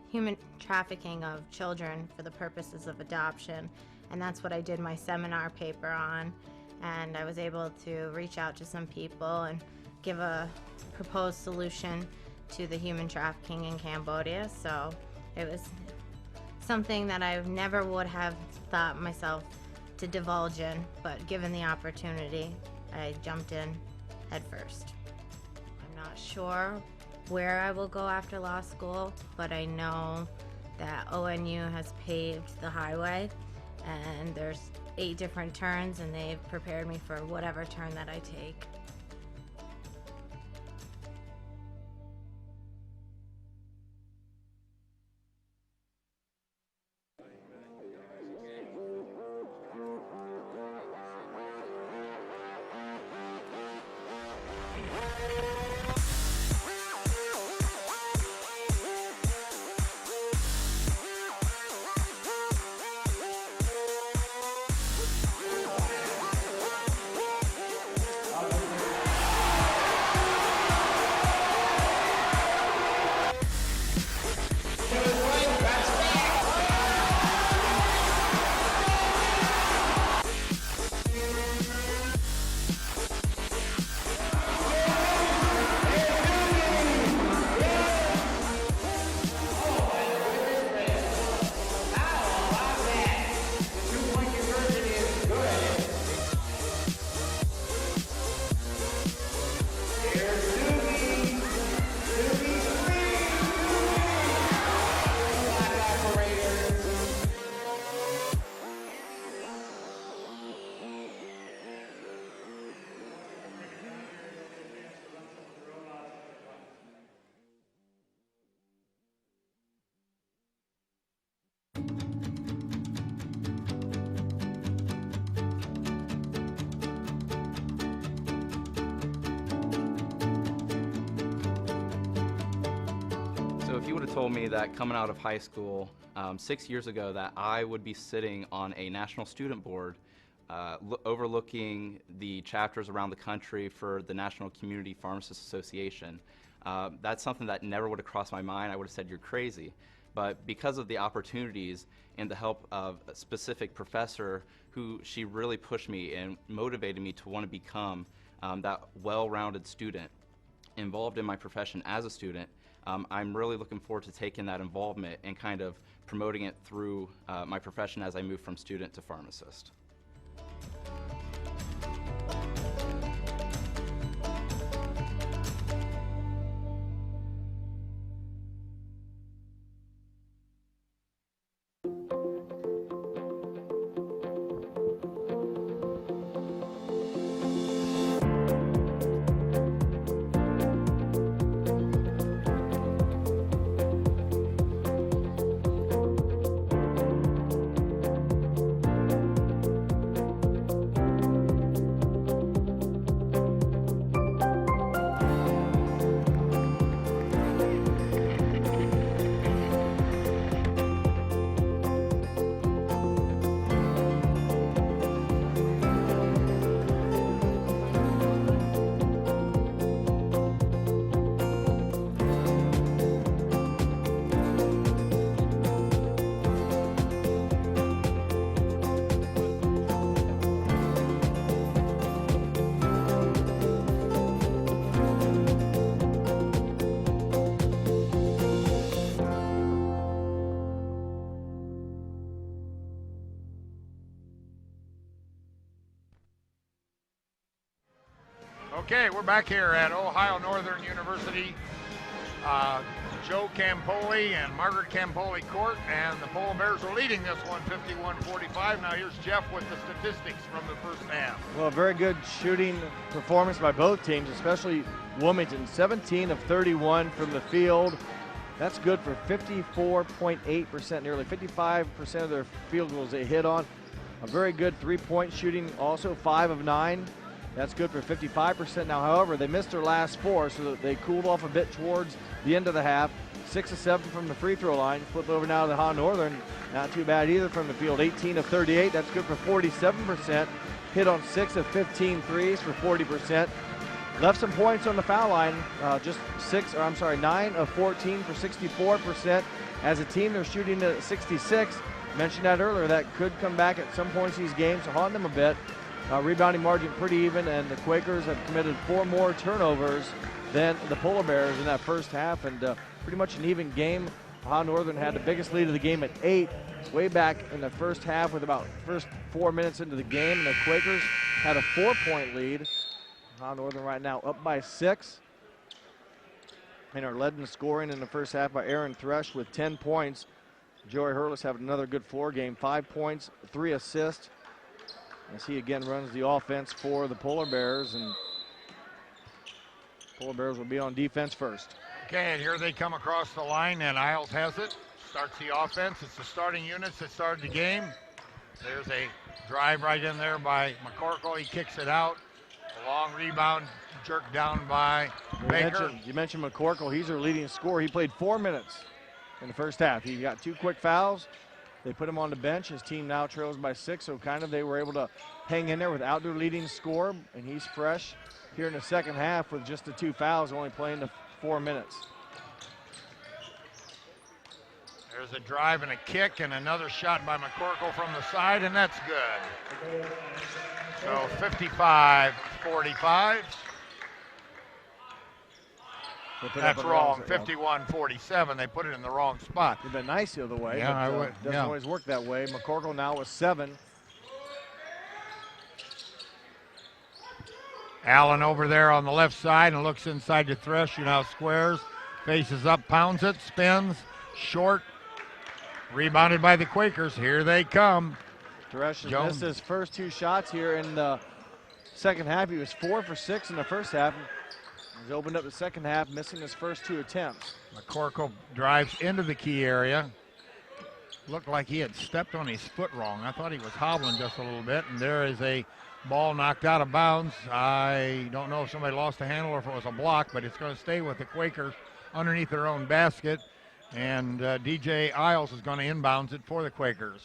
human trafficking of children for the purposes of adoption, and that's what I did my seminar paper on. And I was able to reach out to some people and give a proposed solution to the human trafficking in Cambodia. So it was something that I never would have thought myself to divulge in, but given the opportunity, I jumped in head first. I'm not sure where I will go after law school, but I know that ONU has paved the highway, and there's 8 different turns, and they've prepared me for whatever turn that I take. So if you would have told me that coming out of high school 6 years ago that I would be sitting on a national student board overlooking the chapters around the country for the National Community Pharmacists Association, that's something that never would have crossed my mind. I would have said, you're crazy. But because of the opportunities and the help of a specific professor who she really pushed me and motivated me to want to become that well-rounded student involved in my profession as a student, I'm really looking forward to taking that involvement and kind of promoting it through my profession as I move from student to pharmacist. Okay, we're back here at Ohio Northern University. Joe Campoli and Margaret Campoli Court, and the Polo Bears are leading this one 51-45. Now here's Jeff with the statistics from the first half. Well, very good shooting performance by both teams, especially Wilmington. 17 of 31 from the field. That's good for 54.8%, nearly 55% of their field goals they hit on. A very good three-point shooting, also 5 of 9. That's good for 55%. Now, however, they missed their last 4, so they cooled off a bit towards the end of the half. 6 of 7 from the free throw line. Flip over now to the Ohio Northern. Not too bad either from the field. 18 of 38. That's good for 47%. Hit on 6 of 15 threes for 40%. Left some points on the foul line. Just 9 of 14 for 64%. As a team, they're shooting at 66. Mentioned that earlier. That could come back at some points in these games to haunt them a bit. Rebounding margin pretty even, and the Quakers have committed 4 more turnovers than the Polar Bears in that first half, and pretty much an even game. Ohio Northern had the biggest lead of the game at 8, way back in the first half with about first 4 minutes into the game, and the Quakers had a 4-point lead. Ohio Northern right now up by 6, and are led in scoring in the first half by Aaron Thresh with 10 points. Joey Hurlis having another good floor game, 5 points, 3 assists. As he again runs the offense for the Polar Bears, and Polar Bears will be on defense first. Okay, and here they come across the line, and Isles has it. Starts the offense. It's the starting units that started the game. There's a drive right in there by McCorkle. He kicks it out. A long rebound jerked down by Baker. You mentioned McCorkle. He's their leading scorer. He played 4 minutes in the first half. He got 2 quick fouls. They put him on the bench. His team now trails by 6, so kind of they were able to hang in there without their leading scorer, and he's fresh here in the second half with just the 2 fouls, only playing the 4 minutes. There's a drive and a kick and another shot by McCorkle from the side, and that's good. So 55-45. That's wrong, 51-47. They put it in the wrong spot. It'd been nice the other way, yeah, but doesn't always work that way. McCorkle now with 7. Allen over there on the left side and looks inside to Thresh, who now squares, faces up, pounds it, spins, short, rebounded by the Quakers. Here they come. Thresh has missed his first 2 shots here in the second half. He was 4 for 6 in the first half. He's opened up the second half, missing his first 2 attempts. McCorkle drives into the key area. Looked like he had stepped on his foot wrong. I thought he was hobbling just a little bit, and there is a ball knocked out of bounds. I don't know if somebody lost the handle or if it was a block, but it's going to stay with the Quakers underneath their own basket. And DJ Isles is going to inbounds it for the Quakers.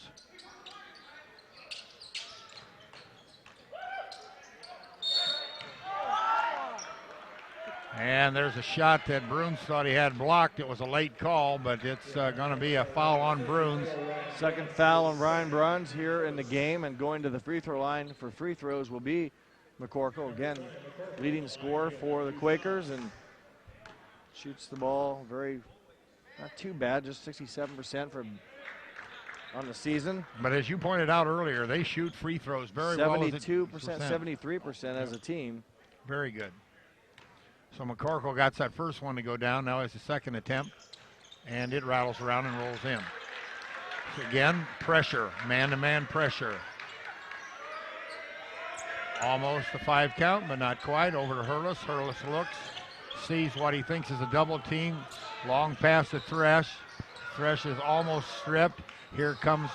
And there's a shot that Bruns thought he had blocked. It was a late call, but it's going to be a foul on Bruns. Second foul on Ryan Bruns here in the game, and going to the free throw line for free throws will be McCorkle. Again, leading scorer for the Quakers, and shoots the ball not too bad, just 67% on the season. But as you pointed out earlier, they shoot free throws very well. 72%, 73% as a team. Very good. So McCorkle got that first one to go down. Now it's the second attempt, and it rattles around and rolls in. So again, pressure, man-to-man pressure. Almost a 5 count, but not quite. Over to Hurlis. Hurlis looks, sees what he thinks is a double team. Long pass to Thresh. Thresh is almost stripped. Here comes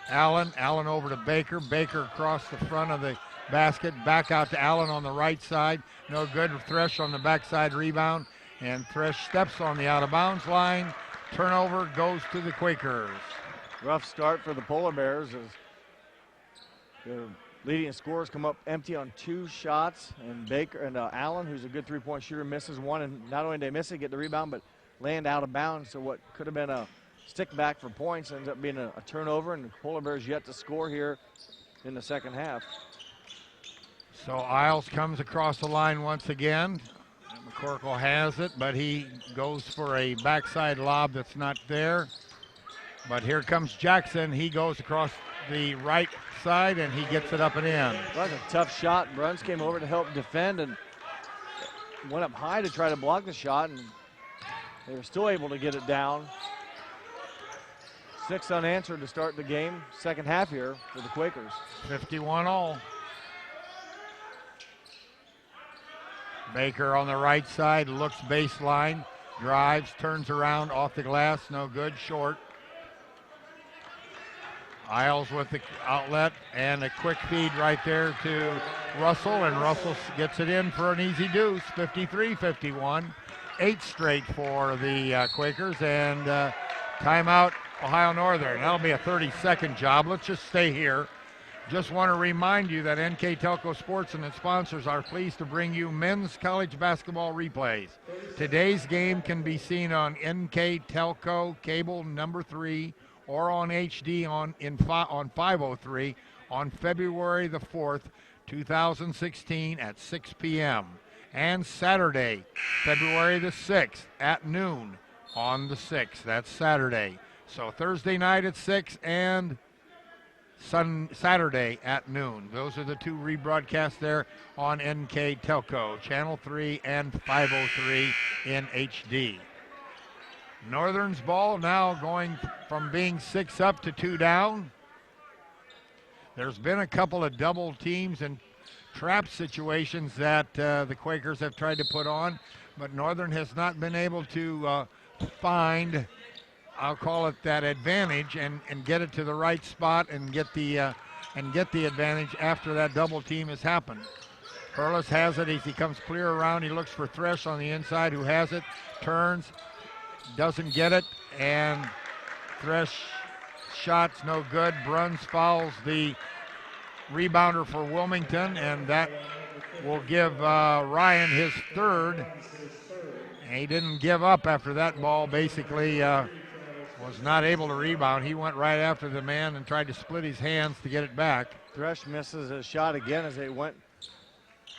Allen. Allen over to Baker. Baker across the front of the basket. Back out to Allen on the right side. No good. Thresh on the backside rebound. And Thresh steps on the out-of-bounds line. Turnover goes to the Quakers. Rough start for the Polar Bears as the leading scorers come up empty on 2 shots. And Baker and Allen, who's a good three-point shooter, misses one. And not only did they miss it, get the rebound, but land out of bounds. So what could have been a stick back for points ends up being a turnover, and the Polar Bears yet to score here in the second half. So Isles comes across the line once again. McCorkle has it, but he goes for a backside lob that's not there. But here comes Jackson. He goes across the right side, and he gets it up and in. That's a tough shot. Bruns came over to help defend and went up high to try to block the shot, and they were still able to get it down. 6 unanswered to start the game. Second half here for the Quakers. 51-all. Baker on the right side, looks baseline, drives, turns around, off the glass, no good, short. Isles with the outlet and a quick feed right there to Russell, and Russell gets it in for an easy deuce, 53-51. 8 straight for the Quakers, and timeout Ohio Northern. That'll be a 30-second job. Let's just stay here. Just want to remind you that NKTelco Sports and its sponsors are pleased to bring you men's college basketball replays. Today's game can be seen on NKTelco cable number 3 or on HD on 503 on February the 4th, 2016 at 6 p.m. And Saturday, February the 6th at noon on the 6th. That's Saturday. So Thursday night at 6 and Saturday at noon. Those are the 2 rebroadcasts there on NKTelco, Channel 3 and 503 in HD. Northern's ball now going from being 6 up to 2 down. There's been a couple of double teams and trap situations that the Quakers have tried to put on, but Northern has not been able to find, I'll call it that advantage, and get it to the right spot and get the advantage after that double team has happened. Hurlis has it as he comes clear around. He looks for Thresh on the inside, who has it, turns, doesn't get it, and Thresh shot's no good. Bruns fouls the rebounder for Wilmington, and that will give Ryan his 3rd. And he didn't give up after that ball. Basically was not able to rebound. He went right after the man and tried to split his hands to get it back. Thresh misses a shot again as they went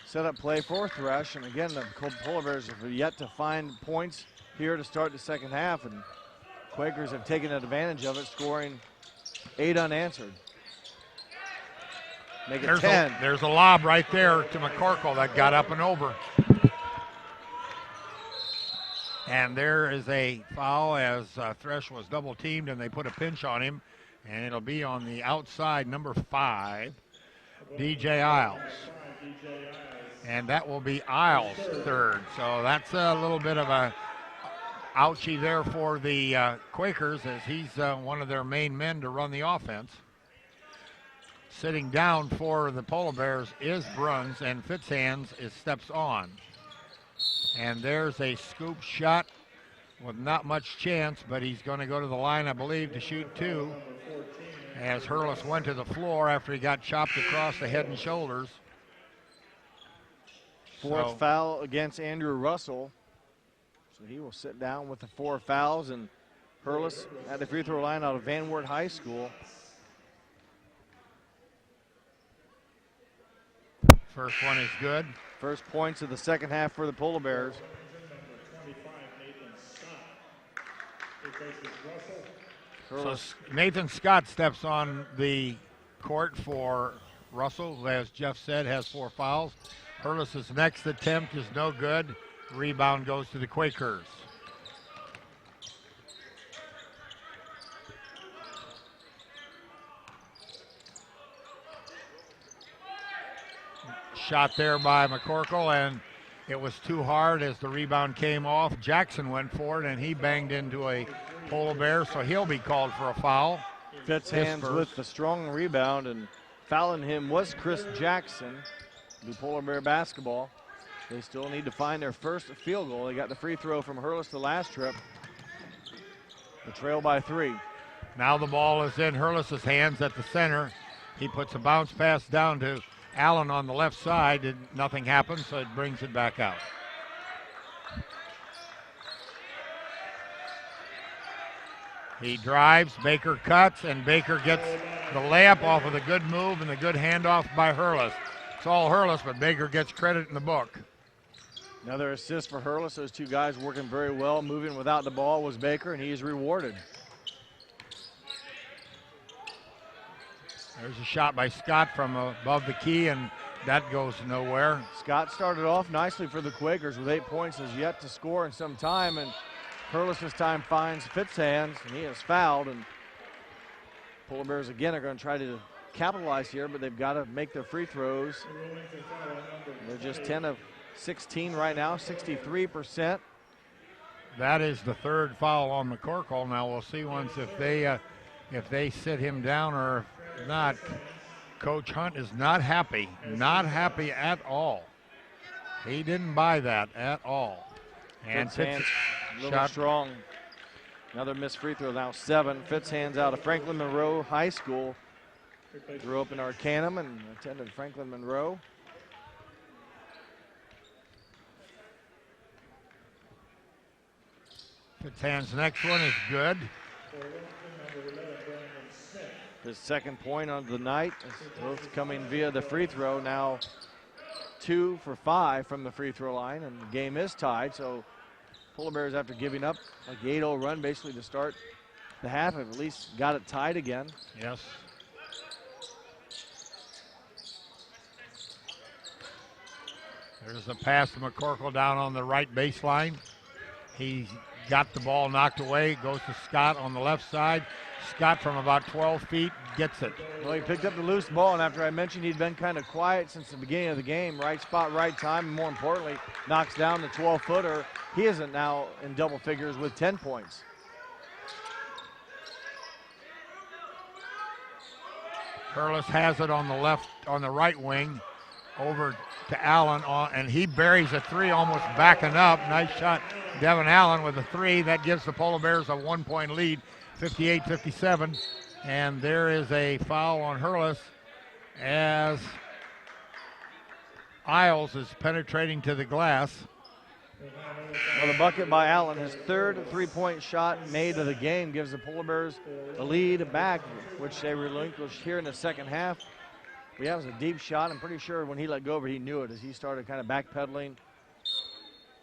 set up play for Thresh, and again the Polar Bears have yet to find points here to start the second half, and Quakers have taken advantage of it, scoring 8 unanswered. Make it 10. There's a lob right there to McCorkle that got up and over. And there is a foul as Thresh was double teamed, and they put a pinch on him, and it'll be on the outside, number 5, DJ Isles. And that will be Isles' 3rd. So that's a little bit of a ouchie there for the Quakers, as he's one of their main men to run the offense. Sitting down for the Polar Bears is Bruns, and Fitzhands steps on. And there's a scoop shot with not much chance, but he's going to go to the line, I believe, to shoot 2. As Hurlis went to the floor after he got chopped across the head and shoulders. Fourth foul against Andrew Russell. So he will sit down with the 4 fouls, and Hurlis at the free throw line out of Van Wert High School. First one is good. First points of the second half for the Polar Bears. So Nathan Scott steps on the court for Russell, who, as Jeff said, has 4 fouls. Hurlis' next attempt is no good. Rebound goes to the Quakers. Shot there by McCorkle, and it was too hard as the rebound came off. Jackson went for it, and he banged into a Polar Bear, so he'll be called for a foul. Fitzhands with the strong rebound, and fouling him was Chris Jackson. The Polar Bear basketball. They still need to find their first field goal. They got the free throw from Hurlis the last trip. The trail by 3. Now the ball is in Hurlis' hands at the center. He puts a bounce pass down to Allen on the left side, and nothing happened, so it brings it back out. He drives, Baker cuts, and Baker gets the layup off of the good move and the good handoff by Hurlis. It's all Hurlis, but Baker gets credit in the book. Another assist for Hurlis. Those 2 guys working very well. Moving without the ball was Baker, and he is rewarded. There's a shot by Scott from above the key, and that goes nowhere. Scott started off nicely for the Quakers with 8 points, has yet to score in some time, and Hurlis this time finds Fitzhands, and he is fouled. And Polar Bears again are going to try to capitalize here, but they've got to make their free throws. They're just 10 of 16 right now, 63%. That is the 3rd foul on McCorkle. Now we'll see once if they sit him down or not. Coach Hunt is not happy at all. He didn't buy that at all. And Fitzhands a little strong. Another missed free throw, now 7. Fitzhands out of Franklin Monroe High School. Grew up in Arcanum and attended Franklin Monroe. Fitzhands' next one is good. His second point on the night, both coming via the free throw. Now 2 for 5 from the free throw line, and the game is tied. So Polar Bears, after giving up like the 8-0 run basically to start the half, have at least got it tied again. Yes. There's a pass to McCorkle down on the right baseline. He got the ball knocked away, goes to Scott on the left side. Scott from about 12 feet gets it. Well, he picked up the loose ball, and after I mentioned he'd been kind of quiet since the beginning of the game, right spot, right time, and more importantly, knocks down the 12-footer. He isn't now in double figures with 10 points. Hurlis has it on the left, on the right wing, over to Allen, and he buries a 3, almost backing up. Nice shot, Devin Allen with a 3. That gives the Polar Bears a 1-point lead, 58-57. And there is a foul on Hurlis as Isles is penetrating to the glass. Well, the bucket by Allen, his 3rd 3-point shot made of the game, gives the Polar Bears a lead back, which they relinquished here in the second half. Yeah, it was a deep shot. I'm pretty sure when he let go of it, he knew it as he started kind of backpedaling.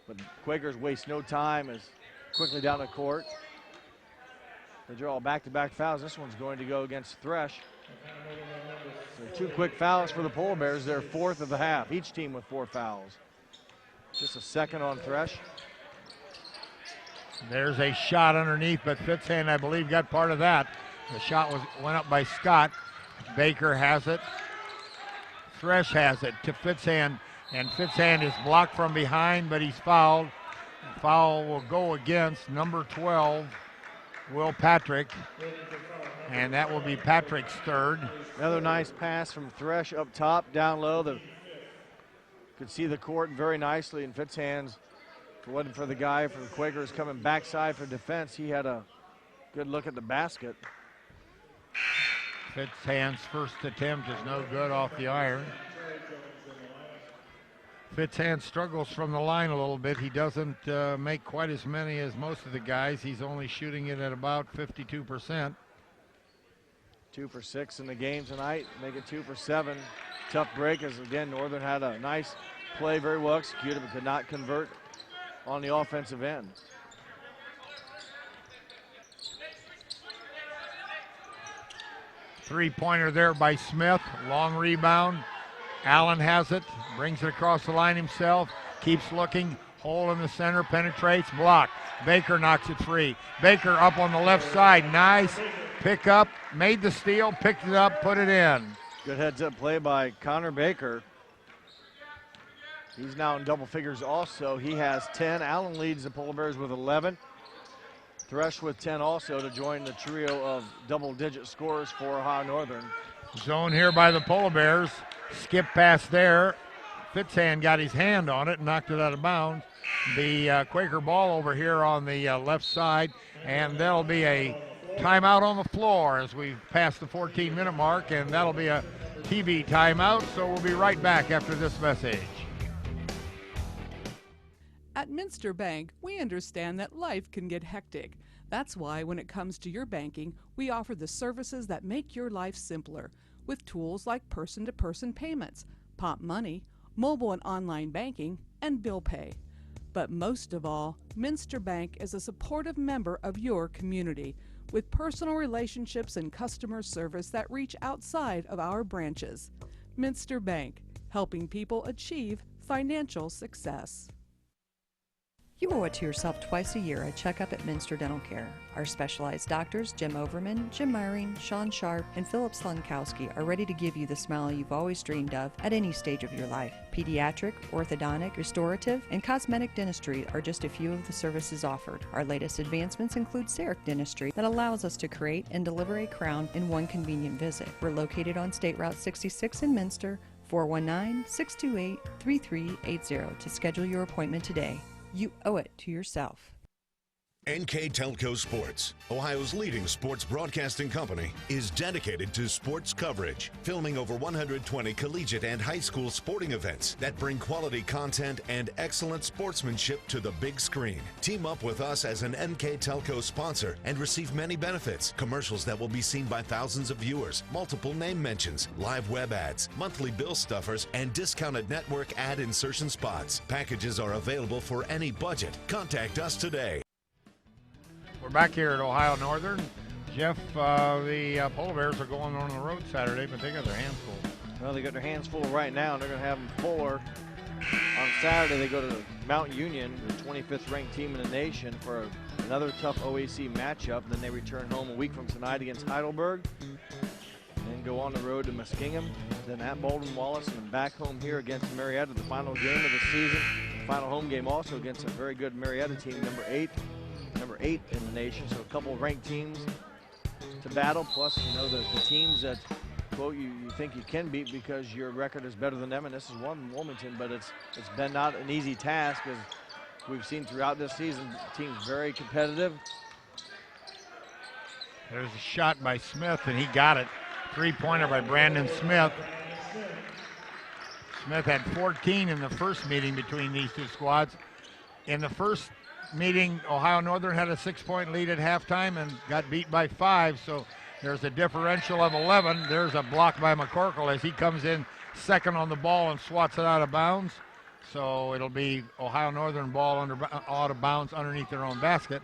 But Quakers waste no time as quickly down the court. They draw back-to-back fouls. This one's going to go against Thresh. So 2 quick fouls for the Polar Bears. Their 4th of the half. Each team with 4 fouls. Just a second on Thresh. There's a shot underneath, but Fitzhand, I believe, got part of that. The shot went up by Scott. Baker has it. Thresh has it to Fitzhand, and Fitzhand is blocked from behind, but he's fouled. The foul will go against number 12, Will Patrick, and that will be Patrick's 3rd. Another nice pass from Thresh up top, down low. Could see the court very nicely, and Fitzhands If it wasn't for the guy from the Quakers coming backside for defense, he had a good look at the basket. Fitzhand's first attempt is no good off the iron. Fitzhand struggles from the line a little bit. He doesn't make quite as many as most of the guys. He's only shooting it at about 52%. 2 for 6 in the game tonight. Make it 2 for 7. Tough break as, again, Northern had a nice play, very well executed, but could not convert on the offensive end. Three-pointer there by Smith. Long rebound. Allen has it. Brings it across the line himself. Keeps looking. Hole in the center. Penetrates. Block. Baker knocks it free. Baker up on the left side. Nice. Pick up. Made the steal. Picked it up. Put it in. Good heads-up play by Connor Baker. He's now in double figures also. He has 10. Allen leads the Polar Bears with 11. Thresh with 10 also to join the trio of double-digit scorers for Ohio Northern. Zone here by the Polar Bears. Skip pass there. Fitzhand got his hand on it and knocked it out of bounds. The Quaker ball over here on the left side, and there'll be a timeout on the floor as we pass the 14-minute mark, and that'll be a TV timeout, so we'll be right back after this message. At Minster Bank, we understand that life can get hectic. That's why when it comes to your banking, we offer the services that make your life simpler with tools like person-to-person payments, Pop Money, mobile and online banking, and bill pay. But most of all, Minster Bank is a supportive member of your community with personal relationships and customer service that reach outside of our branches. Minster Bank, helping people achieve financial success. You owe it to yourself twice a year a checkup at Minster Dental Care. Our specialized doctors, Jim Overman, Jim Myring, Sean Sharp, and Philip Slunkowski, are ready to give you the smile you've always dreamed of at any stage of your life. Pediatric, orthodontic, restorative, and cosmetic dentistry are just a few of the services offered. Our latest advancements include CEREC dentistry that allows us to create and deliver a crown in one convenient visit. We're located on State Route 66 in Minster, 419-628-3380 to schedule your appointment today. You owe it to yourself. NKTelco Sports, Ohio's leading sports broadcasting company, is dedicated to sports coverage, filming over 120 collegiate and high school sporting events that bring quality content and excellent sportsmanship to the big screen. Team up with us as an NKTelco sponsor and receive many benefits, commercials that will be seen by thousands of viewers, multiple name mentions, live web ads, monthly bill stuffers, and discounted network ad insertion spots. Packages are available for any budget. Contact us today. We're back here at Ohio Northern. Jeff, the Polar Bears are going on the road Saturday, but they got their hands full. Well, they got their hands full right now, and they're going to have them fuller. On Saturday, they go to Mount Union, the 25th ranked team in the nation, for another tough OAC matchup. Then they return home a week from tonight against Heidelberg. Then go on the road to Muskingum, then at Baldwin Wallace, and then back home here against Marietta, the final game of the season. Final home game also against a very good Marietta team, number 8 in the nation. So a couple of ranked teams to battle, plus the teams that quote you think you can beat because your record is better than them, and this is one, Wilmington, but it's been not an easy task, as we've seen throughout this season. The team's very competitive. There's a shot by Smith, and he got it. Three-pointer by Brandon Smith. Smith had 14 in the first meeting between these two squads. In the first meeting, Ohio Northern had a 6-point lead at halftime and got beat by 5, so there's a differential of 11. There's a block by McCorkle as he comes in second on the ball and swats it out of bounds. So it'll be Ohio Northern ball out of bounds underneath their own basket.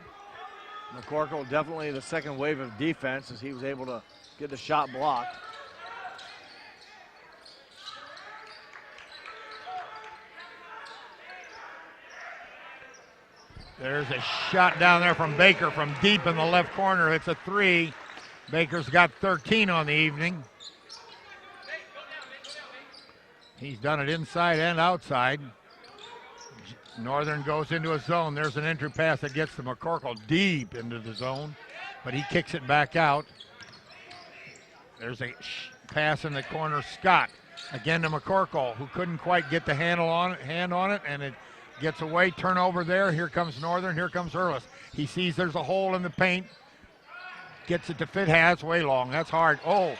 McCorkle definitely the second wave of defense as he was able to get the shot blocked. There's a shot down there from Baker from deep in the left corner. It's a 3. Baker's got 13 on the evening. He's done it inside and outside. Northern goes into a zone. There's an entry pass that gets to McCorkle deep into the zone, but he kicks it back out. There's a pass in the corner. Scott again to McCorkle, who couldn't quite get the hand on it, and it gets away, turnover there. Here comes Northern, here comes Hurlis. He sees there's a hole in the paint. Gets it to Fitzhands, way long, that's hard. Oh,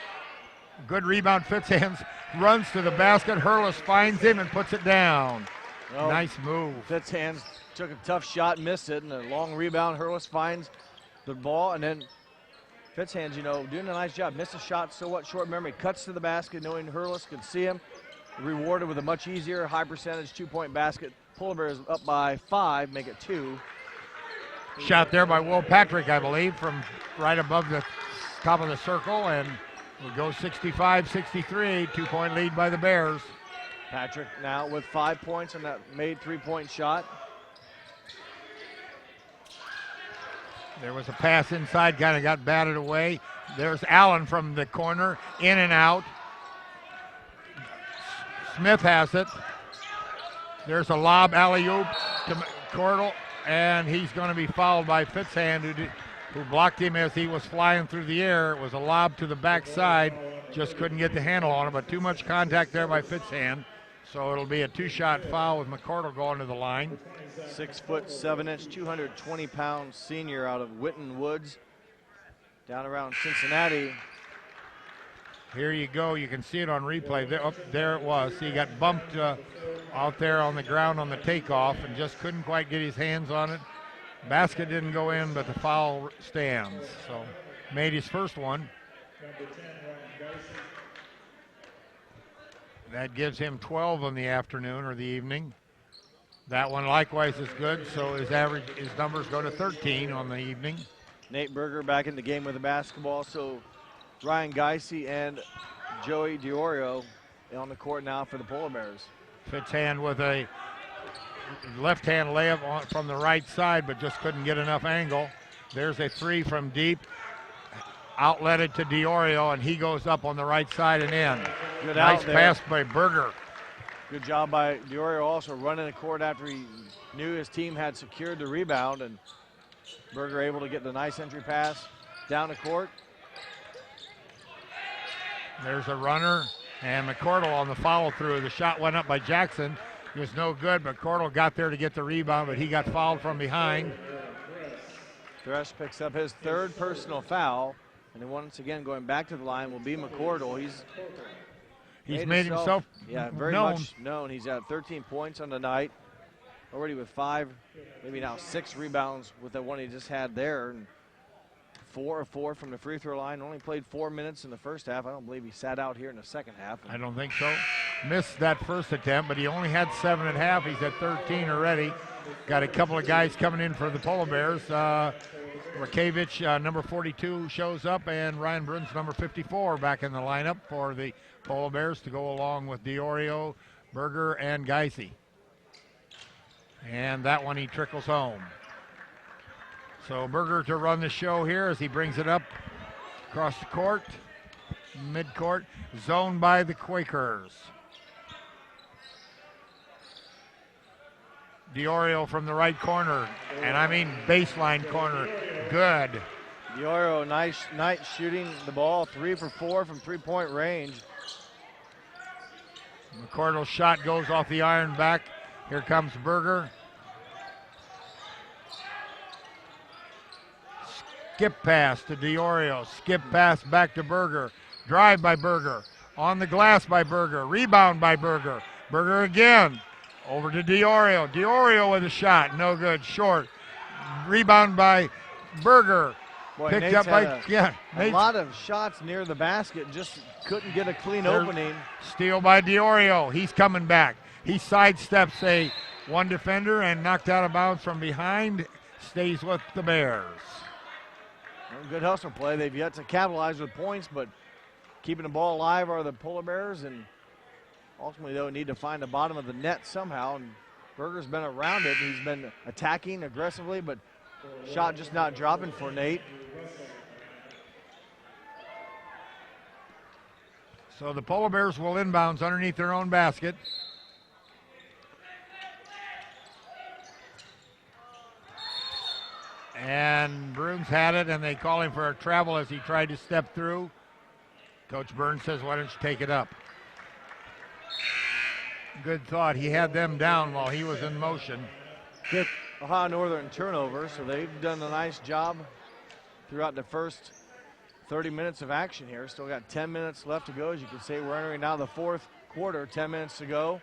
good rebound, Fitzhands runs to the basket. Hurlis finds him and puts it down. Well, nice move. Fitzhands took a tough shot, missed it, and a long rebound. Hurlis finds the ball, and then Fitzhands, doing a nice job. Missed a shot, so what, short memory. Cuts to the basket, knowing Hurlis could see him. Rewarded with a much easier, high percentage two-point basket. Polar Bears up by 5, make it 2. Shot there by Will Patrick, I believe, from right above the top of the circle, and we'll go 65-63, 2-point lead by the Bears. Patrick now with 5 points on that made 3-point shot. There was a pass inside, kind of got batted away. There's Allen from the corner, in and out. Smith has it. There's a lob alley-oop to Cordell, and he's going to be fouled by Fitzhand, who blocked him as he was flying through the air. It was a lob to the backside, just couldn't get the handle on it, but too much contact there by Fitzhand. So it'll be a 2-shot foul with McCordell going to the line. 6'7", 220-pound senior out of Whitten Woods, down around Cincinnati. Here you go. You can see it on replay. There it was. He got bumped out there on the ground on the takeoff and just couldn't quite get his hands on it. Basket didn't go in, but the foul stands. So made his first one. That gives him 12 in the afternoon or the evening. That one likewise is good, so his numbers go to 13 on the evening. Nate Berger back in the game with the basketball, so Ryan Geisey and Joey DiOrio on the court now for the Polar Bears. Fitzhand with a left-hand layup from the right side, but just couldn't get enough angle. There's a 3 from deep. Outletted to DiOrio, and he goes up on the right side and in. Good nice pass by Berger. Good job by DiOrio, also running the court after he knew his team had secured the rebound, and Berger able to get the nice entry pass down the court. There's a runner, and McCordell on the follow-through. The shot went up by Jackson. It was no good, but McCordell got there to get the rebound, but he got fouled from behind. Thresh picks up his 3rd personal foul, and then once again going back to the line will be McCordell. He's made himself very known. much known. He's got 13 points on the night, already with 5, maybe now 6 rebounds with the one he just had there. And 4 of 4 from the free throw line. Only played 4 minutes in the first half. I don't believe he sat out here in the second half. I don't think so. Missed that first attempt, but he only had 7 at half. He's at 13 already. Got a couple of guys coming in for the Polar Bears. Rakevich, number 42, shows up, and Ryan Bruns, number 54, back in the lineup for the Polar Bears to go along with DiOrio, Berger, and Geisey. And that one he trickles home. So Berger to run the show here as he brings it up across the court, mid-court, zoned by the Quakers. DiOrio from the right corner, and I mean baseline corner, good. DiOrio, nice shooting the ball, 3 for 4 from 3-point range. McCordell's shot goes off the iron back. Here comes Berger. Skip pass to DiOrio, skip pass back to Berger. Drive by Berger, on the glass by Berger, rebound by Berger. Berger again. Over to DiOrio. DiOrio with a shot. No good. Short. Rebound by Berger. Boy, Picked Nate's up by, a lot of shots near the basket. Just couldn't get a clean opening. Steal by DiOrio. He's coming back. He sidesteps one defender and knocked out of bounds from behind. Stays with the Bears. Well, good hustle play. They've yet to capitalize with points, but keeping the ball alive are the Polar Bears, and ultimately, they'll need to find the bottom of the net somehow, and Berger's been around it. He's been attacking aggressively, but shot just not dropping for Nate. So the Polar Bears will inbounds underneath their own basket. And Bruns had it, and they call him for a travel as he tried to step through. Coach Burns says, why don't you take it up? Good thought. He had them down while he was in motion. Fifth Ohio Northern turnover, so they've done a nice job throughout the first 30 minutes of action here. Still got 10 minutes left to go. As you can see, we're entering now the fourth quarter, 10 minutes to go.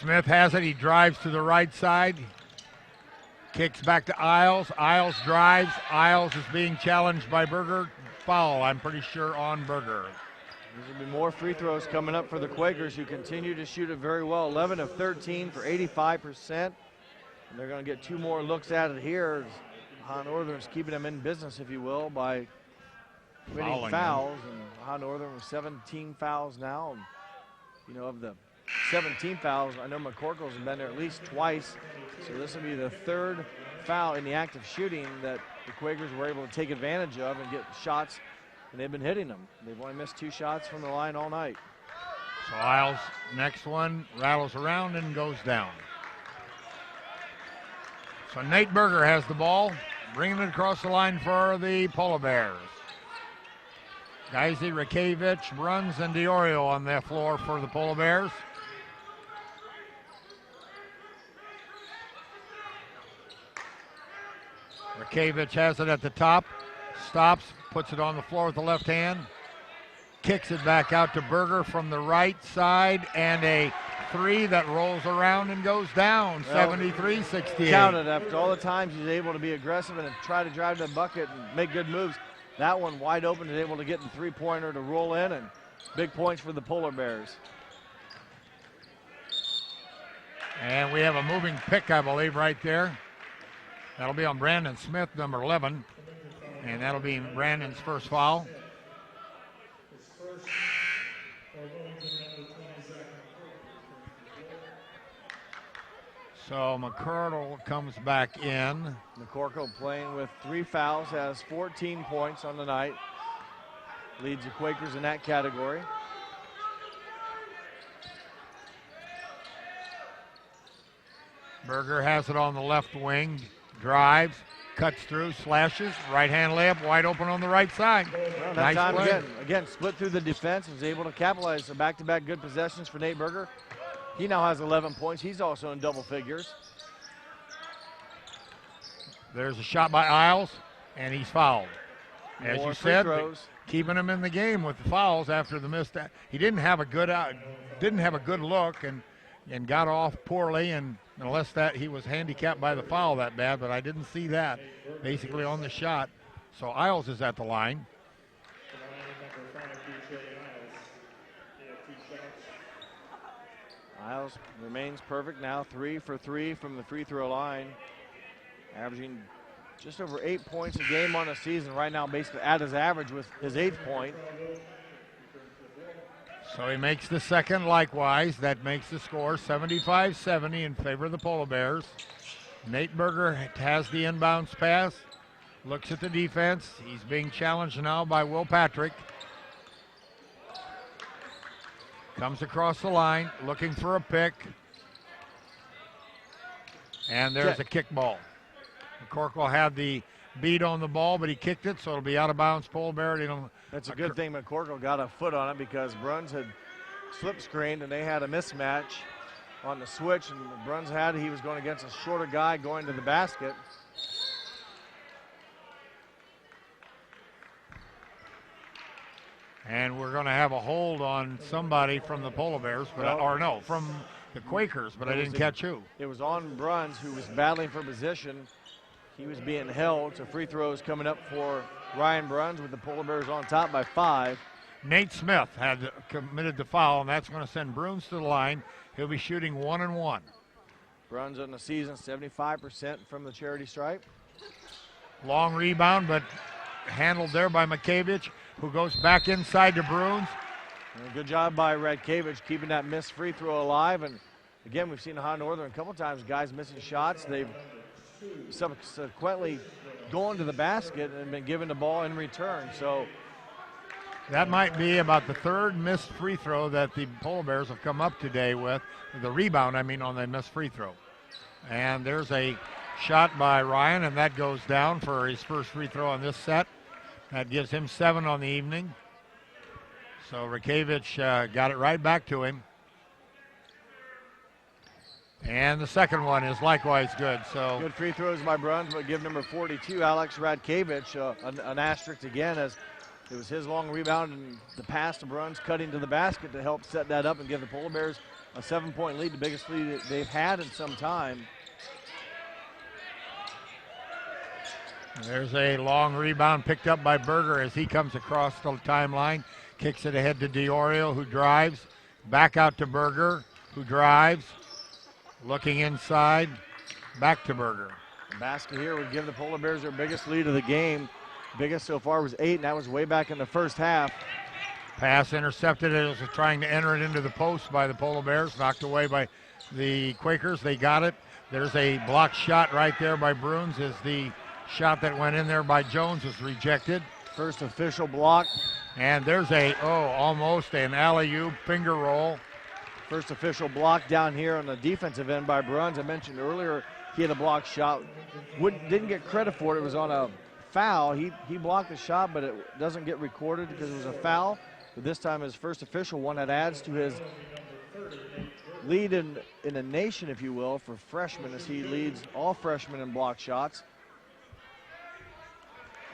Smith has it. He drives to the right side. Kicks back to Isles. Isles drives. Isles is being challenged by Berger. Foul, I'm pretty sure, on Berger. There's going to be more free throws coming up for the Quakers, who continue to shoot it very well. 11 of 13 for 85%. And they're going to get 2 more looks at it here. Ohio Northern's keeping them in business, if you will, by committing fouls. And Ohio Northern with 17 fouls now. And, you know, of the 17 fouls, I know McCorkle's been there at least twice. So this will be the third foul in the act of shooting that the Quakers were able to take advantage of and get shots, and they've been hitting them. They've only missed 2 shots from the line all night. So Isles, next one, rattles around and goes down. So Nate Berger has the ball, bringing it across the line for the Polar Bears. Geisy, Rakevich, Bruns, and DiOrio on the floor for the Polar Bears. Rakevich has it at the top, stops, puts it on the floor with the left hand, kicks it back out to Berger from the right side, and a 3 that rolls around and goes down, 73-68. Counted after all the times he's able to be aggressive and try to drive the bucket and make good moves. That one wide open, is able to get the 3-pointer to roll in, and big points for the Polar Bears. And we have a moving pick, I believe, right there. That'll be on Brandon Smith, number 11, and that'll be Brandon's first foul. So McCardle comes back in. McCorkle playing with 3 fouls, has 14 points on the night. Leads the Quakers in that category. Berger has it on the left wing, drives, cuts through, slashes, right-hand layup, wide open on the right side. Well, that nice time play. again, split through the defense, was able to capitalize. So back-to-back good possessions for Nate Berger. He now has 11 points. He's also in double figures. There's a shot by Isles, and he's fouled. As More you free said, throws. keeping him in the game with the fouls after the missed. He didn't have a good look and got off poorly, and unless that he was handicapped by the foul that bad, but I didn't see that basically on the shot. So Isles is at the line. Isles remains perfect now, 3 for 3 from the free throw line, averaging just over 8 points a game on the season right now, basically at his average with his 8th point. So he makes the second likewise. That makes the score 75-70 in favor of the Polar Bears. Nate Berger has the inbounds pass, looks at the defense. He's being challenged now by Will Patrick. Comes across the line, looking for a pick. And there's a kick ball. McCorkle had the beat on the ball, but he kicked it, so it'll be out of bounds. Polar Bear. That's a good thing McCorkle got a foot on it, because Bruns had slip screened and they had a mismatch on the switch, and Bruns he was going against a shorter guy going to the basket. And we're going to have a hold on somebody from the Polar Bears, from the Quakers, but I didn't catch who. It was on Bruns, who was battling for position. He was being held, so free throws coming up for Ryan Bruns, with the Polar Bears on top by 5. Nate Smith had committed the foul, and that's going to send Bruns to the line. He'll be shooting 1-1. Bruns on the season, 75% from the charity stripe. Long rebound, but handled there by Makevich, who goes back inside to Bruns. And a good job by Radkevich keeping that missed free throw alive. And again, we've seen Ohio Northern a couple times, guys missing shots. They've subsequently gone to the basket and been given the ball in return. So that might be about the third missed free throw that the Polar Bears have come up today with. The rebound, on the missed free throw. And there's a shot by Ryan, and that goes down for his first free throw on this set. That gives him 7 on the evening. So Rakevich got it right back to him. And the second one is likewise good. So good free throws by Bruns, but give number 42, Alex Radkevich, an asterisk again, as it was his long rebound and the pass to Bruns cutting to the basket to help set that up and give the Polar Bears a 7-point lead, the biggest lead they've had in some time. There's a long rebound picked up by Berger as he comes across the timeline, kicks it ahead to Diorio, who drives, back out to Berger, who drives, looking inside, back to Berger. The basket here would give the Polar Bears their biggest lead of the game. Biggest so far was 8, and that was way back in the first half. Pass intercepted as it was trying to enter it into the post by the Polar Bears, knocked away by the Quakers. They got it. There's a blocked shot right there by Bruns as the shot that went in there by Jones was rejected. First official block. And there's almost an alley-oop finger roll. First official block down here on the defensive end by Bruns. I mentioned earlier he had a blocked shot. Didn't get credit for it. It was on a foul. He blocked the shot, but it doesn't get recorded because it was a foul. But this time his first official one, that adds to his lead in the nation, if you will, for freshmen, as he leads all freshmen in block shots.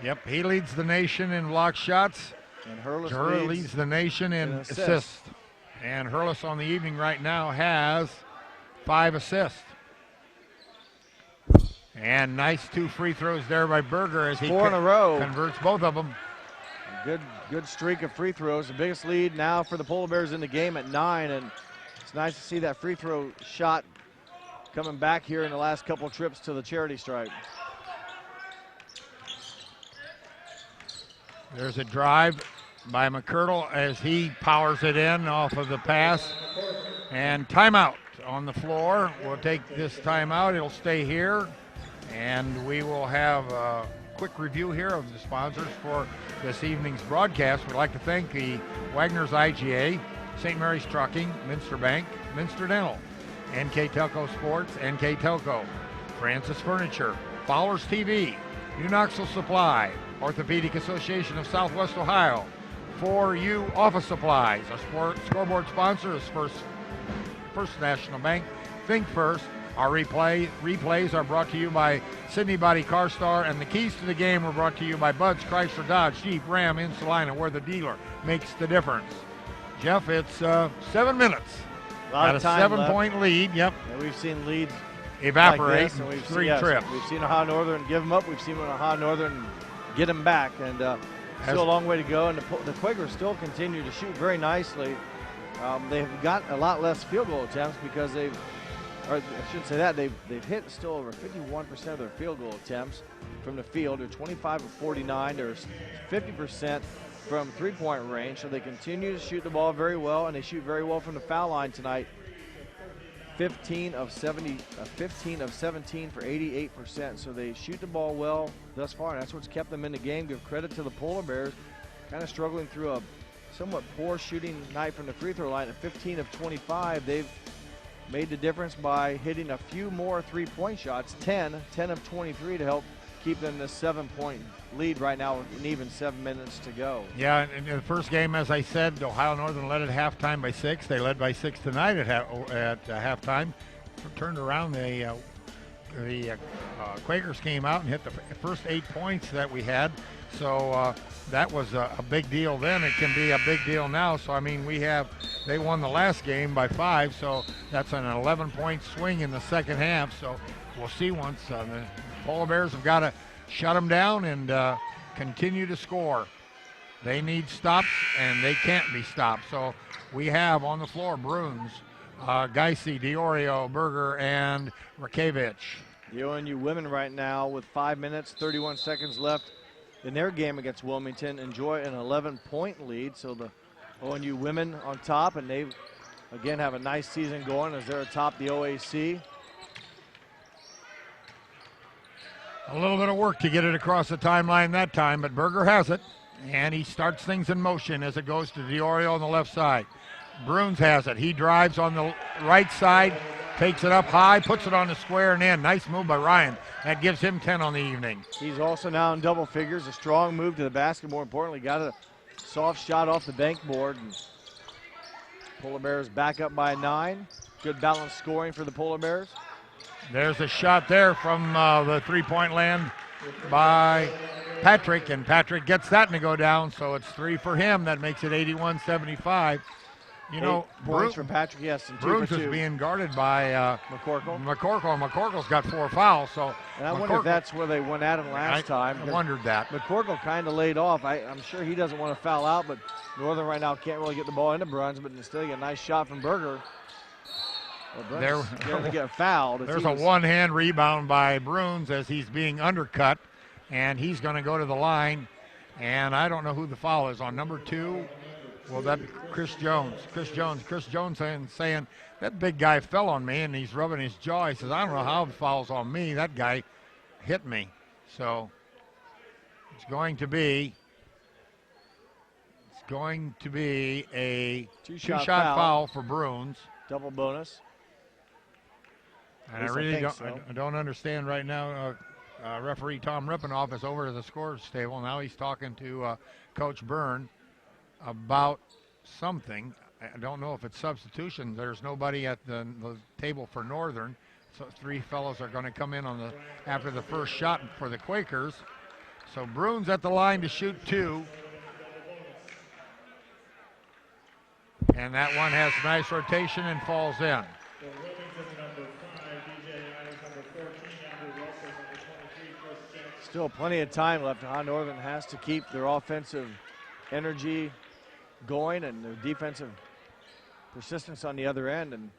Yep, he leads the nation in block shots. And Hurlis leads the nation in assists. And Hurlis on the evening right now has 5 assists. And nice 2 free throws there by Berger as he 4 in a row. Converts both of them. Good streak of free throws. The biggest lead now for the Polar Bears in the game at 9, and it's nice to see that free throw shot coming back here in the last couple trips to the charity stripe. There's a drive by McCurdle as he powers it in off of the pass. And timeout on the floor. We'll take this timeout. It'll stay here. And we will have a quick review here of the sponsors for this evening's broadcast. We'd like to thank the Wagner's IGA, St. Mary's Trucking, Minster Bank, Minster Dental, NKTelco Sports, NKTelco, Francis Furniture, Fowler's TV, Unoxel Supply, Orthopedic Association of Southwest Ohio, 4U Office Supplies. Our scoreboard sponsor is First National Bank. Think First. Our replays are brought to you by Sydney Body Car Star, and the keys to the game are brought to you by Bud's Chrysler Dodge Jeep Ram in Salina, where the dealer makes the difference. Jeff, it's 7 minutes. Got a 7-point lead. Yep. And we've seen leads evaporate like this, in 3 trips. We've seen Ohio Northern give them up. We've seen Ohio Northern get them back, and still a long way to go. And the Quakers still continue to shoot very nicely. They've got a lot less field goal attempts because I should say that they've hit still over 51% of their field goal attempts from the field. They're 25 of 49. They're 50% from three-point range, so they continue to shoot the ball very well, and they shoot very well from the foul line tonight. 15 of 17 for 88%, so they shoot the ball well thus far, and that's what's kept them in the game. Give credit to the Polar Bears, kind of struggling through a somewhat poor shooting night from the free throw line. At 15 of 25, they've made the difference by hitting a few more three-point shots, 10 of 23, to help keep them this 7-point lead right now with even 7 minutes to go. Yeah, in the first game, as I said, Ohio Northern led at halftime by 6. They led by 6 tonight at halftime. Turned around, the Quakers came out and hit the first 8 points that we had. So that was a big deal then. It can be a big deal now. So, I mean, they won the last game by 5, so that's an 11-point swing in the second half. So we'll see once the Polar Bears have got to shut them down and continue to score. They need stops, and they can't be stopped. So we have on the floor Bruns, Geisy, Diorio, Berger, and Rakevich. The ONU women right now with 5 minutes, 31 seconds left in their game against Wilmington enjoy an 11-point lead. So the ONU women on top, and they again have a nice season going as they're atop the OAC. A little bit of work to get it across the timeline that time, but Berger has it, and he starts things in motion as it goes to Diorio on the left side. Bruns has it. He drives on the right side, takes it up high, puts it on the square and in. Nice move by Ryan. That gives him 10 on the evening. He's also now in double figures. A strong move to the basket. More importantly, got a soft shot off the bank board. And Polar Bears back up by 9. Good balanced scoring for the Polar Bears. There's a shot there from the three-point land by Patrick, and Patrick gets that to go down, so it's 3 for him. That makes it 81-75. You know, points from Patrick, yes, and 2 Bruins for 2. is being guarded by McCorkle. McCorkle's got 4 fouls, so. And I wonder if that's where they went at him last time. I wondered that. McCorkle kind of laid off. I'm sure he doesn't want to foul out, but Northern right now can't really get the ball into Bruns, but instead get a nice shot from Berger. Well, Bruns going to get fouled. There's a one-hand rebound by Bruins as he's being undercut, and he's going to go to the line, and I don't know who the foul is on number 2. Well, that Chris Jones. Chris Jones saying that big guy fell on me, and he's rubbing his jaw. He says, I don't know how the foul's on me. That guy hit me. So it's going to be a two-shot foul for Bruins. Double bonus. And I really don't understand right now. Referee Tom Rippenoff is over to the scores table. Now he's talking to Coach Byrne about something. I don't know if it's substitution. There's nobody at the table for Northern, so 3 fellows are going to come in after the first shot for the Quakers. So Bruins at the line to shoot 2. And that one has nice rotation and falls in. Still plenty of time left. Northern has to keep their offensive energy going and their defensive persistence on the other end, and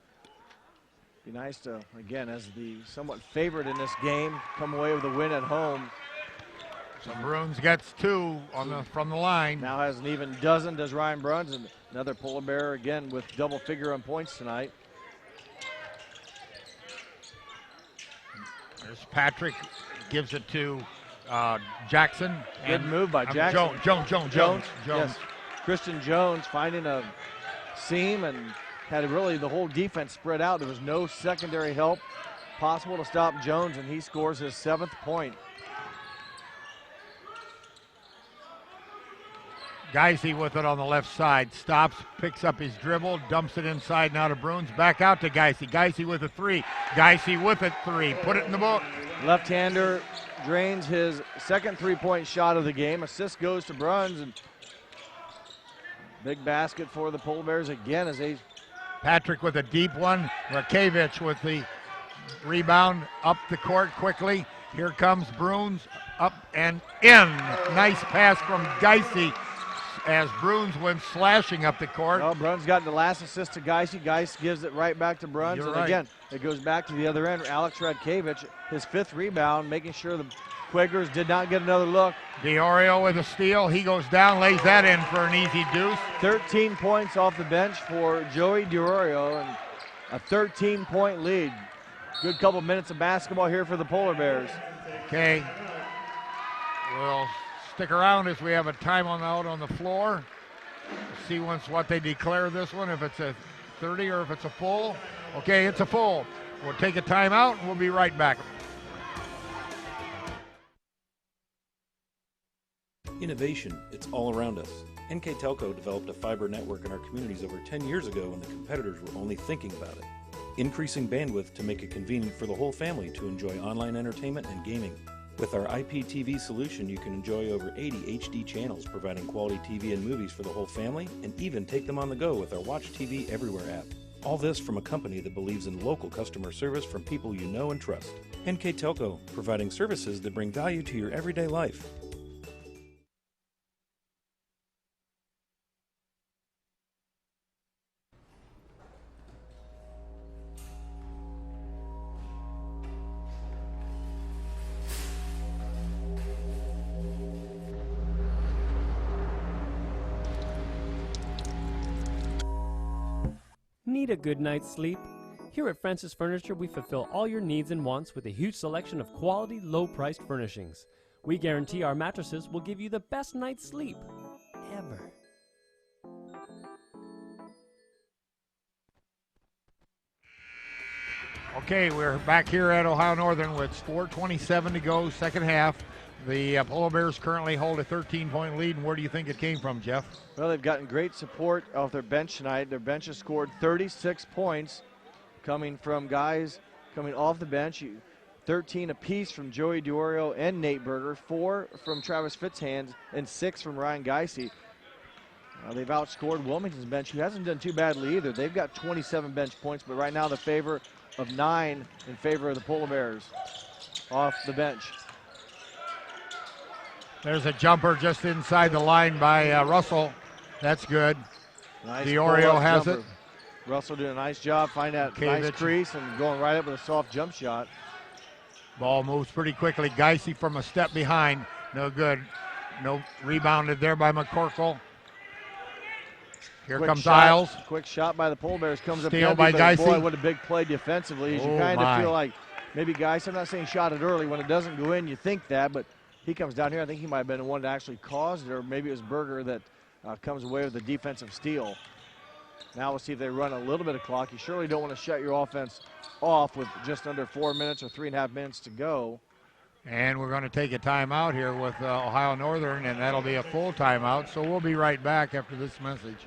be nice to, again, as the somewhat favorite in this game, come away with a win at home. So Bruins gets 2 from the line. Now has an even dozen, does Ryan Bruns, and another Polar Bear again with double figure on points tonight. There's Patrick, gives it to Jackson. Good move by Jackson. Jones. Yes. Christian Jones finding a seam and had really the whole defense spread out. There was no secondary help possible to stop Jones, and he scores his 7th point. Geisy with it on the left side. Stops, picks up his dribble, dumps it inside now to Bruins. Back out to Geisy. Geisy with a 3. Geisy with a 3. Put it in the book. Left-hander drains his 2nd 3-point shot of the game. Assist goes to Bruns, and big basket for the Polar Bears again as they. Patrick with a deep one. Rakevich with the rebound up the court quickly. Here comes Bruins up and in. Nice pass from Geisy as Bruins went slashing up the court. Well, Bruns got the last assist to Geisy. Geisy gives it right back to Bruns. You're and right. Again, it goes back to the other end. Alex Radkevich, his 5th rebound, making sure the Quakers did not get another look. DiOrio with a steal. He goes down, lays that in for an easy deuce. 13 points off the bench for Joey DiOrio and a 13-point lead. Good couple minutes of basketball here for the Polar Bears. Okay. We'll stick around as we have a timeout on the floor. See what they declare this one, if it's a 30 or if it's a full. Okay, it's a full. We'll take a timeout and we'll be right back. Innovation, it's all around us. NKTelco developed a fiber network in our communities over 10 years ago when the competitors were only thinking about it. Increasing bandwidth to make it convenient for the whole family to enjoy online entertainment and gaming. With our IPTV solution, you can enjoy over 80 HD channels, providing quality TV and movies for the whole family, and even take them on the go with our Watch TV Everywhere app. All this from a company that believes in local customer service from people you know and trust. NKTelco, providing services that bring value to your everyday life. Need a good night's sleep? Here at Francis Furniture, we fulfill all your needs and wants with a huge selection of quality, low-priced furnishings. We guarantee our mattresses will give you the best night's sleep ever. Okay, we're back here at Ohio Northern with 4:27 to go, second half. The Polar Bears currently hold a 13-point lead, and where do you think it came from, Jeff? Well, they've gotten great support off their bench tonight. Their bench has scored 36 points coming from guys coming off the bench. 13 apiece from Joey DiOrio and Nate Berger, 4 from Travis Fitzhands, and 6 from Ryan Geisey. They've outscored Wilmington's bench, who hasn't done too badly either. They've got 27 bench points, but right now the favor of 9 in favor of the Polar Bears off the bench. There's a jumper just inside the line by Russell. That's good. Nice DiOrio has jumper. it. Russell doing a nice job finding that nice crease and going right up with a soft jump shot. Ball moves pretty quickly. Geisey from a step behind. No good. No rebounded there by McCorkle. Here Quick comes shot, Isles. Quick shot by the Polar Bears. Comes up Steal empty, by but Geisey. boy, what a big play defensively. As you Oh, kind of my. feel like maybe Geisey, I'm not saying shot it early. When it doesn't go in, you think that, but he comes down here. I think he might have been the one that actually caused it, or maybe it was Berger that comes away with the defensive steal. Now we'll see if they run a little bit of clock. You surely don't want to shut your offense off with just under 4 minutes or 3.5 minutes to go. And we're going to take a timeout here with Ohio Northern, and that'll be a full timeout. So we'll be right back after this message.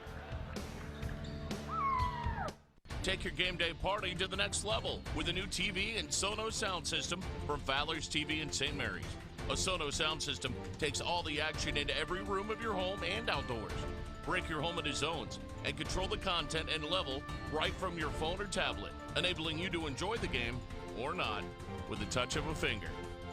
Take your game day party to the next level with a new TV and Sonos sound system from Fowler's TV in St. Mary's. A Sonos sound system takes all the action into every room of your home and outdoors. Break your home into zones and control the content and level right from your phone or tablet, enabling you to enjoy the game or not with the touch of a finger.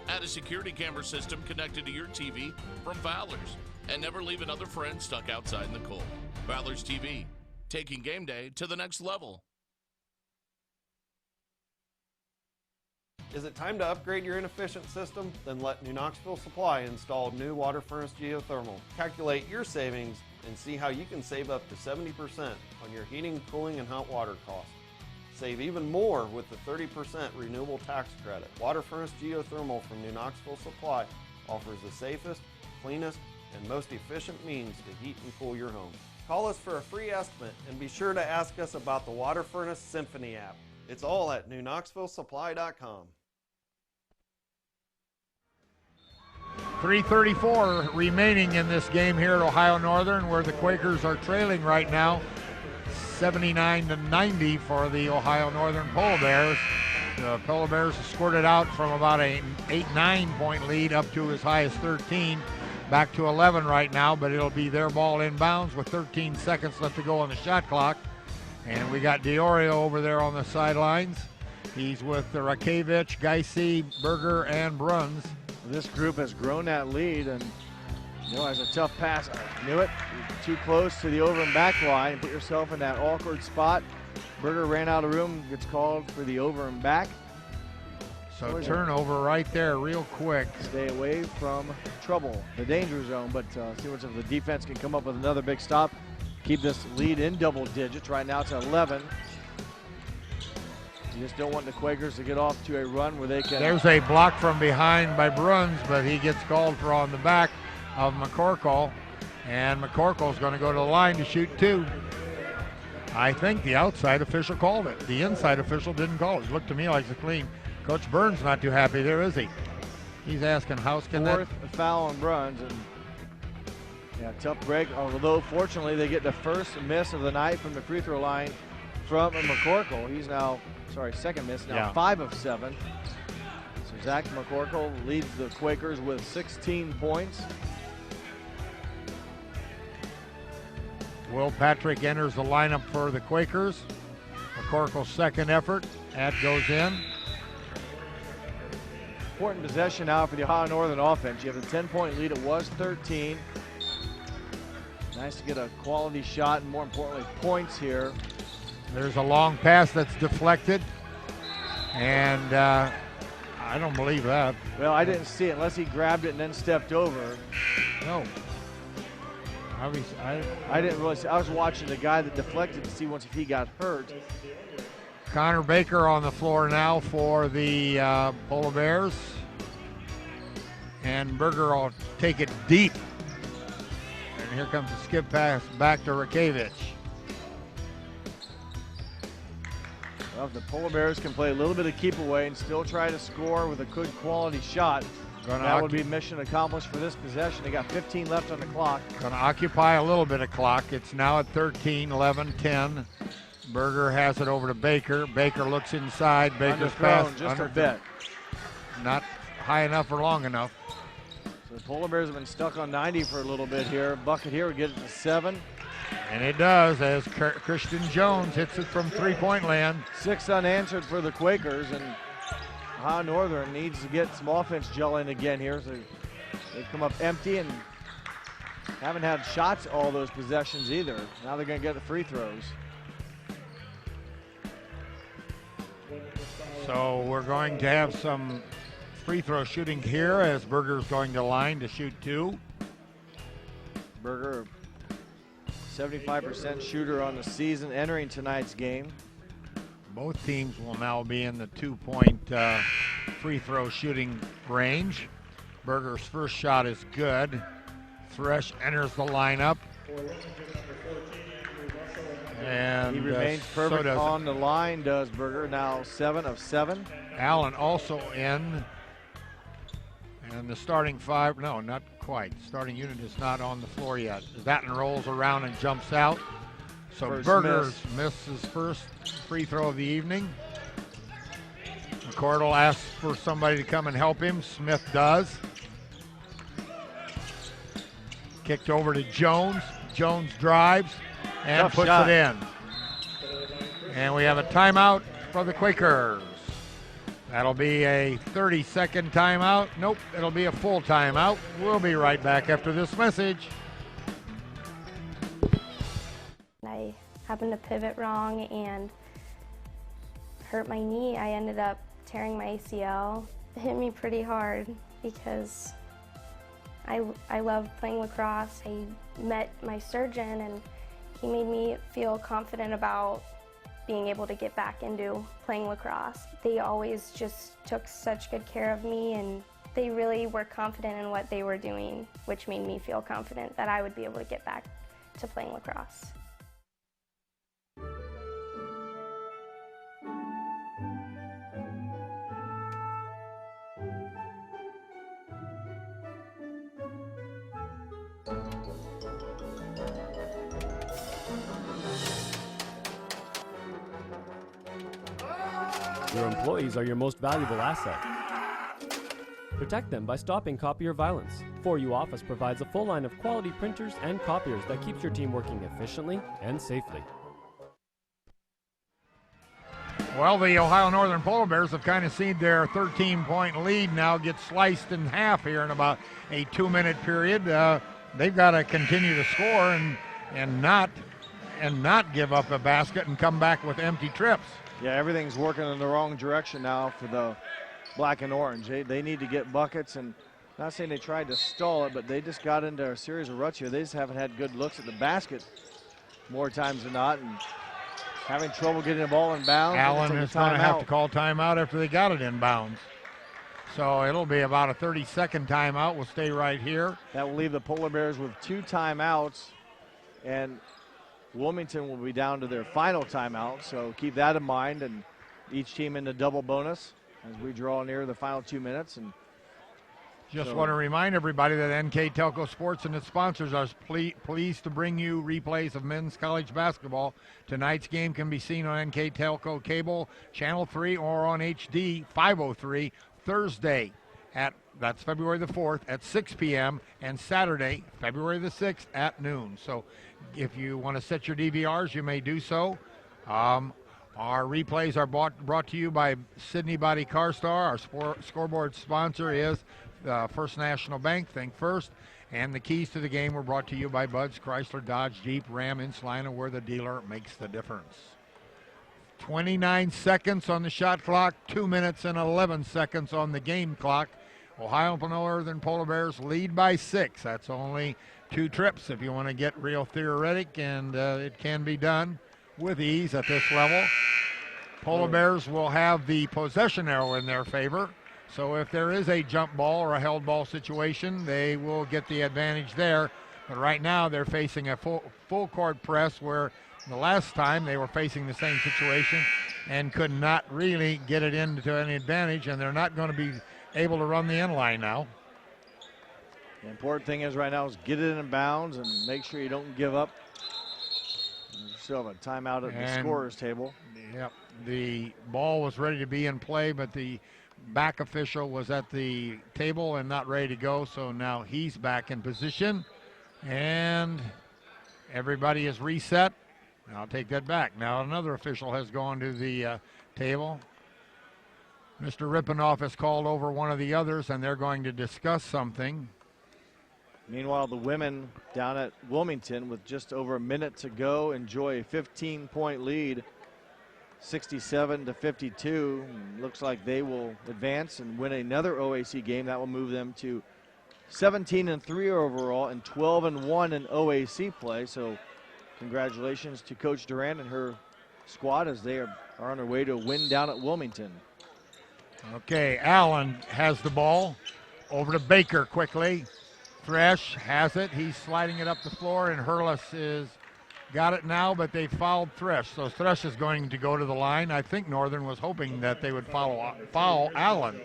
Add a security camera system connected to your TV from Fowler's, and never leave another friend stuck outside in the cold. Fowler's TV, taking game day to the next level. Is it time to upgrade your inefficient system? Then let New Knoxville Supply install new water furnace geothermal. Calculate your savings and see how you can save up to 70% on your heating, cooling, and hot water costs. Save even more with the 30% renewable tax credit. Water furnace geothermal from New Knoxville Supply offers the safest, cleanest, and most efficient means to heat and cool your home. Call us for a free estimate and be sure to ask us about the Water Furnace Symphony app. It's all at newknoxvillesupply.com. 3:34 remaining in this game here at Ohio Northern, where the Quakers are trailing right now 79-90 for the Ohio Northern Polar Bears. The Polar Bears have scored it out from about an 8-9 point lead up to as high as 13, back to 11 right now, but it'll be their ball inbounds with 13 seconds left to go on the shot clock. And we got DiOrio over there on the sidelines. He's with Rakevich, Geisey, Berger, and Bruns. This group has grown that lead, and has a tough pass. Knew it. Too close to the over and back line. Put yourself in that awkward spot. Berger ran out of room, gets called for the over and back. So turnover right there real quick. Stay away from trouble, the danger zone, but see if the defense can come up with another big stop. Keep this lead in double digits. Right now it's 11. You just don't want the Quakers to get off to a run where they can. There's a block from behind by Bruns, but he gets called for on the back of McCorkle. And McCorkle's going to go to the line to shoot 2. I think the outside official called it. The inside official didn't call it. It looked to me like it's clean. Coach Burns not too happy there, is he? He's asking, how's can that? 4th foul on Bruns. And tough break, although fortunately they get the first miss of the night from the free throw line from McCorkle. He's now, second miss, now 5 of 7. So Zach McCorkle leads the Quakers with 16 points. Will Patrick enters the lineup for the Quakers. McCorkle's second effort. That goes in. Important possession now for the Ohio Northern offense. You have a 10-point lead. It was 13. Nice to get a quality shot and, more importantly, points here. There's a long pass that's deflected. And I don't believe that. Well, I didn't see it unless he grabbed it and then stepped over. No. I didn't really see. I was watching the guy that deflected to see once if he got hurt. Connor Baker on the floor now for the Polar Bears. And Berger will take it deep. And here comes the skip pass back to Rakevich. Well, if the Polar Bears can play a little bit of keep away and still try to score with a good quality shot, that would be mission accomplished for this possession. They got 15 left on the clock. Going to occupy a little bit of clock. It's now at 13, 11, 10. Berger has it over to Baker. Baker looks inside. Baker's pass just a bit. Not high enough or long enough. So the Polar Bears have been stuck on 90 for a little bit here. Bucket here would get it to 7. And it does as Christian Jones hits it from three-point land. 6 unanswered for the Quakers, and Ohio Northern needs to get some offense gelling again here. So they've come up empty and haven't had shots all those possessions either. Now they're going to get the free throws. So we're going to have some free throw shooting here as Berger's going to line to shoot 2. Berger, 75% shooter on the season entering tonight's game. Both teams will now be in the 2-point free throw shooting range. Berger's first shot is good. Thresh enters the lineup. And he remains perfect on the line, does Berger, now 7 of 7. Allen also in. And the starting 5, no, not quite. Starting unit is not on the floor yet. Batten rolls around and jumps out. So First Berger misses first free throw of the evening. McCordle asks for somebody to come and help him. Smith does. Kicked over to Jones. Jones drives and Tough puts shot. it in. And we have a timeout for the Quakers. That'll be a 30-second timeout. Nope, it'll be a full timeout. We'll be right back after this message. I happened to pivot wrong and hurt my knee. I ended up tearing my ACL. It hit me pretty hard because I love playing lacrosse. I met my surgeon and he made me feel confident about being able to get back into playing lacrosse. They always just took such good care of me and they really were confident in what they were doing, which made me feel confident that I would be able to get back to playing lacrosse. Your employees are your most valuable asset. Protect them by stopping copier violence. 4U Office provides a full line of quality printers and copiers that keeps your team working efficiently and safely. Well, the Ohio Northern Polar Bears have kind of seen their 13-point lead now get sliced in half here in about a 2-minute period. They've got to continue to score and not give up a basket and come back with empty trips. Yeah, everything's working in the wrong direction now for the black and orange. They need to get buckets, and not saying they tried to stall it, but they just got into a series of ruts here. They just haven't had good looks at the basket more times than not, and having trouble getting the ball in bounds. Allen is going to have to call timeout after they got it in bounds. So it'll be about a 30-second timeout. We'll stay right here. That will leave the Polar Bears with 2 timeouts, and Wilmington will be down to their final timeout, so keep that in mind, and each team in the double bonus as we draw near the final 2 minutes. And just want to remind everybody that NKTelco Sports and its sponsors are pleased to bring you replays of men's college basketball. Tonight's game can be seen on NKTelco Cable, Channel 3, or on HD 503 Thursday that's February the 4th at 6 p.m. and Saturday, February the 6th at noon. So if you want to set your DVRs, you may do so. Our replays are brought to you by Sydney Body CarStar. Our scoreboard sponsor is First National Bank, think first. And the keys to the game were brought to you by Bud's Chrysler, Dodge, Jeep, Ram, in Salina, where the dealer makes the difference. 29 seconds on the shot clock, 2 minutes and 11 seconds on the game clock. Ohio Northern Polar Bears lead by 6. That's only 2 trips if you want to get real theoretic, and it can be done with ease at this level. Polar Bears will have the possession arrow in their favor, so if there is a jump ball or a held ball situation, they will get the advantage there. But right now they're facing a full court press, where the last time they were facing the same situation and could not really get it into any advantage, and they're not going to be able to run the end line now. The important thing is right now is get it in bounds and make sure you don't give up. We still have a timeout at the scorer's table. Yep, the ball was ready to be in play, but the back official was at the table and not ready to go, so now he's back in position, and everybody is reset. I'll take that back. Now another official has gone to the table. Mr. Rippenoff has called over one of the others, and they're going to discuss something. Meanwhile, the women down at Wilmington with just over a minute to go enjoy a 15-point lead, 67-52. Looks like they will advance and win another OAC game. That will move them to 17-3 overall and 12-1 in OAC play. So congratulations to Coach Durant and her squad as they are on their way to a win down at Wilmington. Okay, Allen has the ball. Over to Baker quickly. Thresh has it. He's sliding it up the floor, and Hurlis is got it now, but they fouled Thresh. So Thresh is going to go to the line. I think Northern was hoping that they would foul Allen.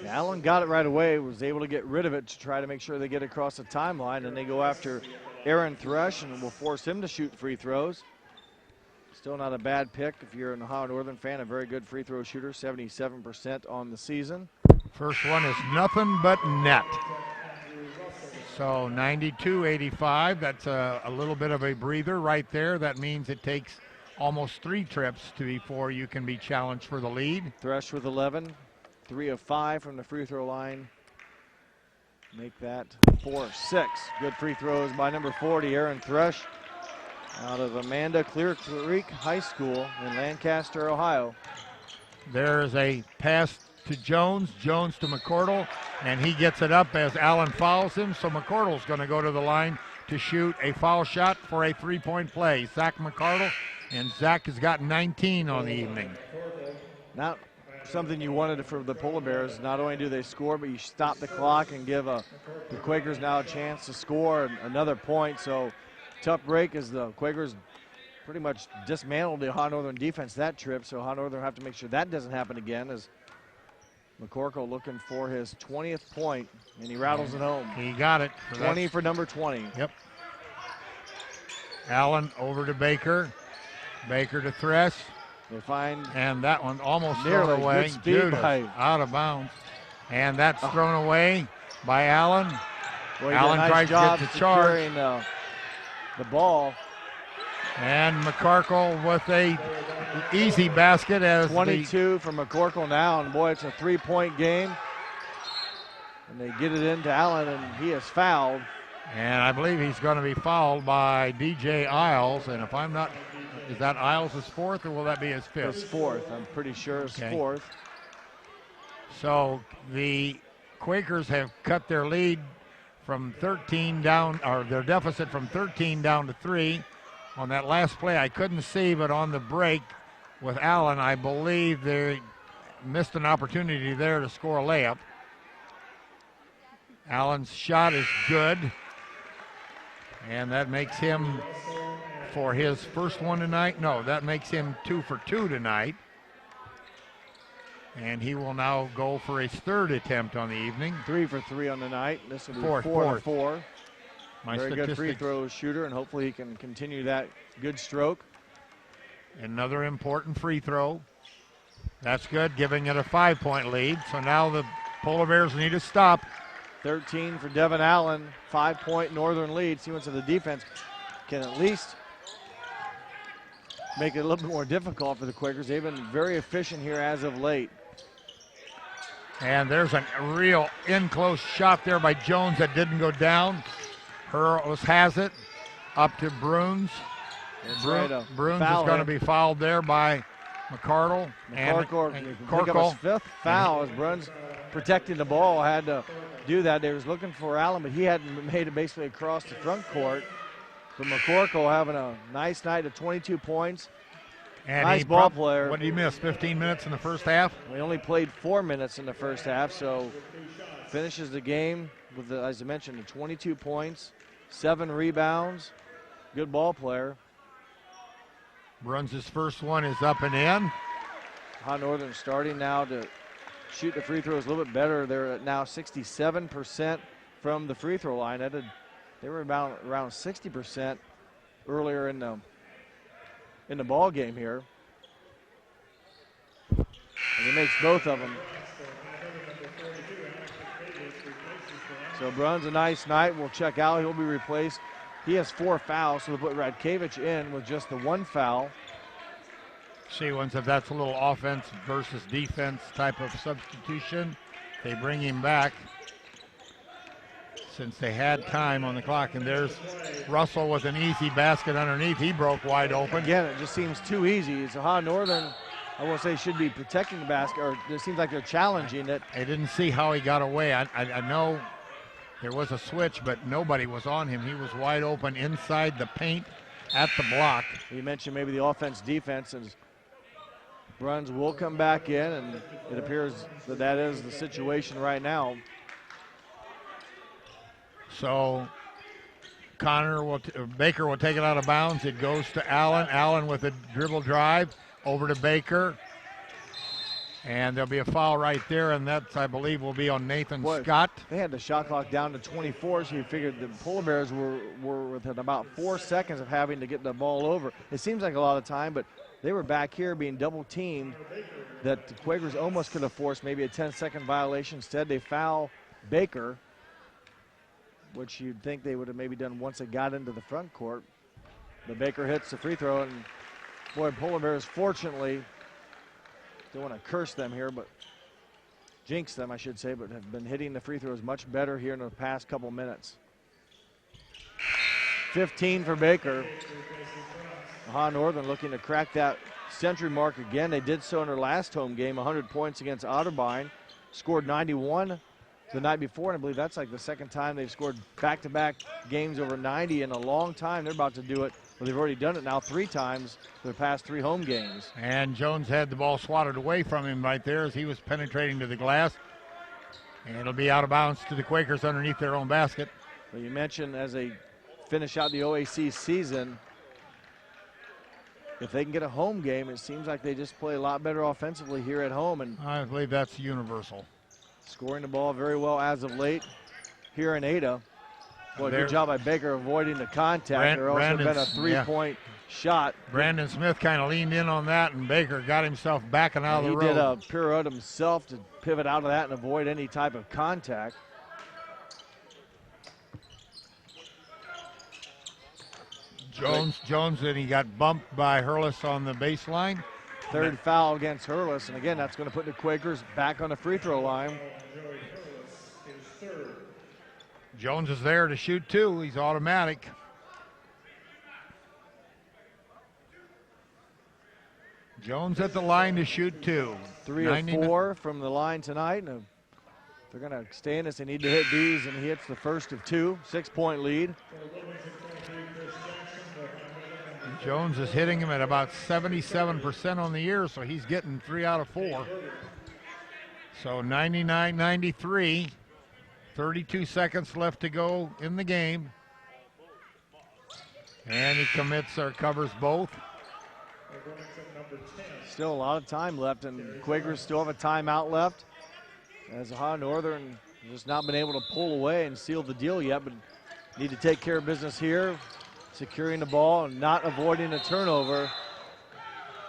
Allen got it right away, was able to get rid of it to try to make sure they get across the timeline, and they go after Aaron Thresh and will force him to shoot free throws. Still not a bad pick if you're an Ohio Northern fan, a very good free throw shooter, 77% on the season. First one is nothing but net. So 92-85, that's a little bit of a breather right there. That means it takes almost 3 trips before you can be challenged for the lead. Thresh with 11, 3 of 5 from the free throw line. Make that 4-6. Good free throws by number 40, Aaron Thresh, out of Amanda Clear Creek High School in Lancaster, Ohio. There is a pass to Jones, Jones to McCordle, and he gets it up as Allen fouls him, so McCordle's going to go to the line to shoot a foul shot for a 3-point play. Zach McCardle, and Zach has got 19 on the evening. Not something you wanted for the Polar Bears. Not only do they score, but you stop the clock and give the Quakers now a chance to score another point. So tough break as the Quakers pretty much dismantled the Ohio Northern defense that trip, so Ohio Northern have to make sure that doesn't happen again as McCorkle looking for his 20th point, and he rattles it home. He got it. 20 for number 20. Yep. Allen over to Baker. Baker to Thresh. They find. And that one almost thrown away. Judas, out of bounds. And that's thrown away by Allen. Well, Allen tries to get the charge. The ball. And McCorkle with a easy basket as 22 from McCorkle now, and boy, it's a 3-point game. And they get it into Allen, and he is fouled. And I believe he's going to be fouled by DJ Isles. And if I'm not, is that Isles' 4th, or will that be his 5th? His 4th. I'm pretty sure it's 4th. So the Quakers have cut their lead from 13 down, or their deficit from 13 down to 3. On that last play, I couldn't see, but on the break with Allen, I believe they missed an opportunity there to score a layup. Allen's shot is good, and that makes him, for his first one tonight, no, that makes him 2 for 2 tonight. And he will now go for his 3rd attempt on the evening. 3 for 3 on the night. This will be 4 for 4. Very good free throw shooter, and hopefully he can continue that good stroke. Another important free throw. That's good, giving it a 5-point lead. So now the Polar Bears need to stop. 13 for Devin Allen, 5-point Northern lead. See, once the defense can at least make it a little bit more difficult for the Quakers. They've been very efficient here as of late. And there's a real in-close shot there by Jones that didn't go down. Hurlis has it up to Bruns. Bruns is going to be fouled there by McCardle. McCorkle's 5th foul as Bruns protecting the ball had to do that. They was looking for Allen, but he hadn't made it basically across the front court. So McCorkle having a nice night of 22 points. And nice ball player. What did he miss, 15 minutes in the first half? We only played 4 minutes in the first half, so finishes the game with, as I mentioned, 22 points, 7 rebounds. Good ball player. Bruns' first one is up and in. Ohio Northern starting now to shoot the free throws a little bit better. They're at now 67% from the free throw line. They were about around 60% earlier in the ball game here. And he makes both of them. So Bruns a nice night. We'll check out. He'll be replaced. He has 4 fouls, so we'll put Radkevich in with just the 1 foul. See, once if that's a little offense versus defense type of substitution, they bring him back since they had time on the clock. And there's Russell with an easy basket underneath. He broke wide open. Again, it just seems too easy. It's Ohio Northern, I won't say should be protecting the basket, or it seems like they're challenging it. I didn't see how he got away. I know there was a switch, but nobody was on him. He was wide open inside the paint at the block. You mentioned maybe the offense defense, and Bruns will come back in, and it appears that is the situation right now. So Baker will take it out of bounds. It goes to Allen. Allen with a dribble drive over to Baker. And there'll be a foul right there, and that, I believe, will be on Nathan Scott. They had the shot clock down to 24, so you figured the Polar Bears were within about 4 seconds of having to get the ball over. It seems like a lot of time, but they were back here being double teamed that the Quakers almost could have forced maybe a 10-second violation. Instead, they foul Baker, which you'd think they would have maybe done once it got into the front court. But Baker hits the free throw, and boy, Polar Bears fortunately, don't want to curse them here, but jinx them, I should say, but have been hitting the free throws much better here in the past couple minutes. 15 for Baker. Ohio Northern looking to crack that century mark again. They did so in their last home game, 100 points against Otterbein. Scored 91 the night before, and I believe that's like the second time they've scored back-to-back games over 90 in a long time. They're about to do it. Well, they've already done it now 3 times for the past 3 home games. And Jones had the ball swatted away from him right there as he was penetrating to the glass. And it'll be out of bounds to the Quakers underneath their own basket. Well, you mentioned as they finish out the OAC season, if they can get a home game, it seems like they just play a lot better offensively here at home. And I believe that's universal. Scoring the ball very well as of late here in Ada. Boy, good job by Baker avoiding the contact. There also been a 3-point shot. Brandon Smith kind of leaned in on that, and Baker got himself backing out of the road. He did a pirouette himself to pivot out of that and avoid any type of contact. Jones, and he got bumped by Hurlis on the baseline. Third foul against Hurlis, and again, that's going to put the Quakers back on the free throw line. Jones is there to shoot 2. He's automatic. Jones at the line to shoot 2. 3 of 4 from the line tonight. And they're going to stay in this. They need to hit these, and he hits the first of 2. 6-point lead. Jones is hitting him at about 77% on the year, so he's getting 3 out of 4. So 99-93. 32 seconds left to go in the game. And he commits or covers both. Still a lot of time left, and Quakers still have a timeout left. As Ohio Northern has not been able to pull away and seal the deal yet, but need to take care of business here. Securing the ball and not avoiding a turnover.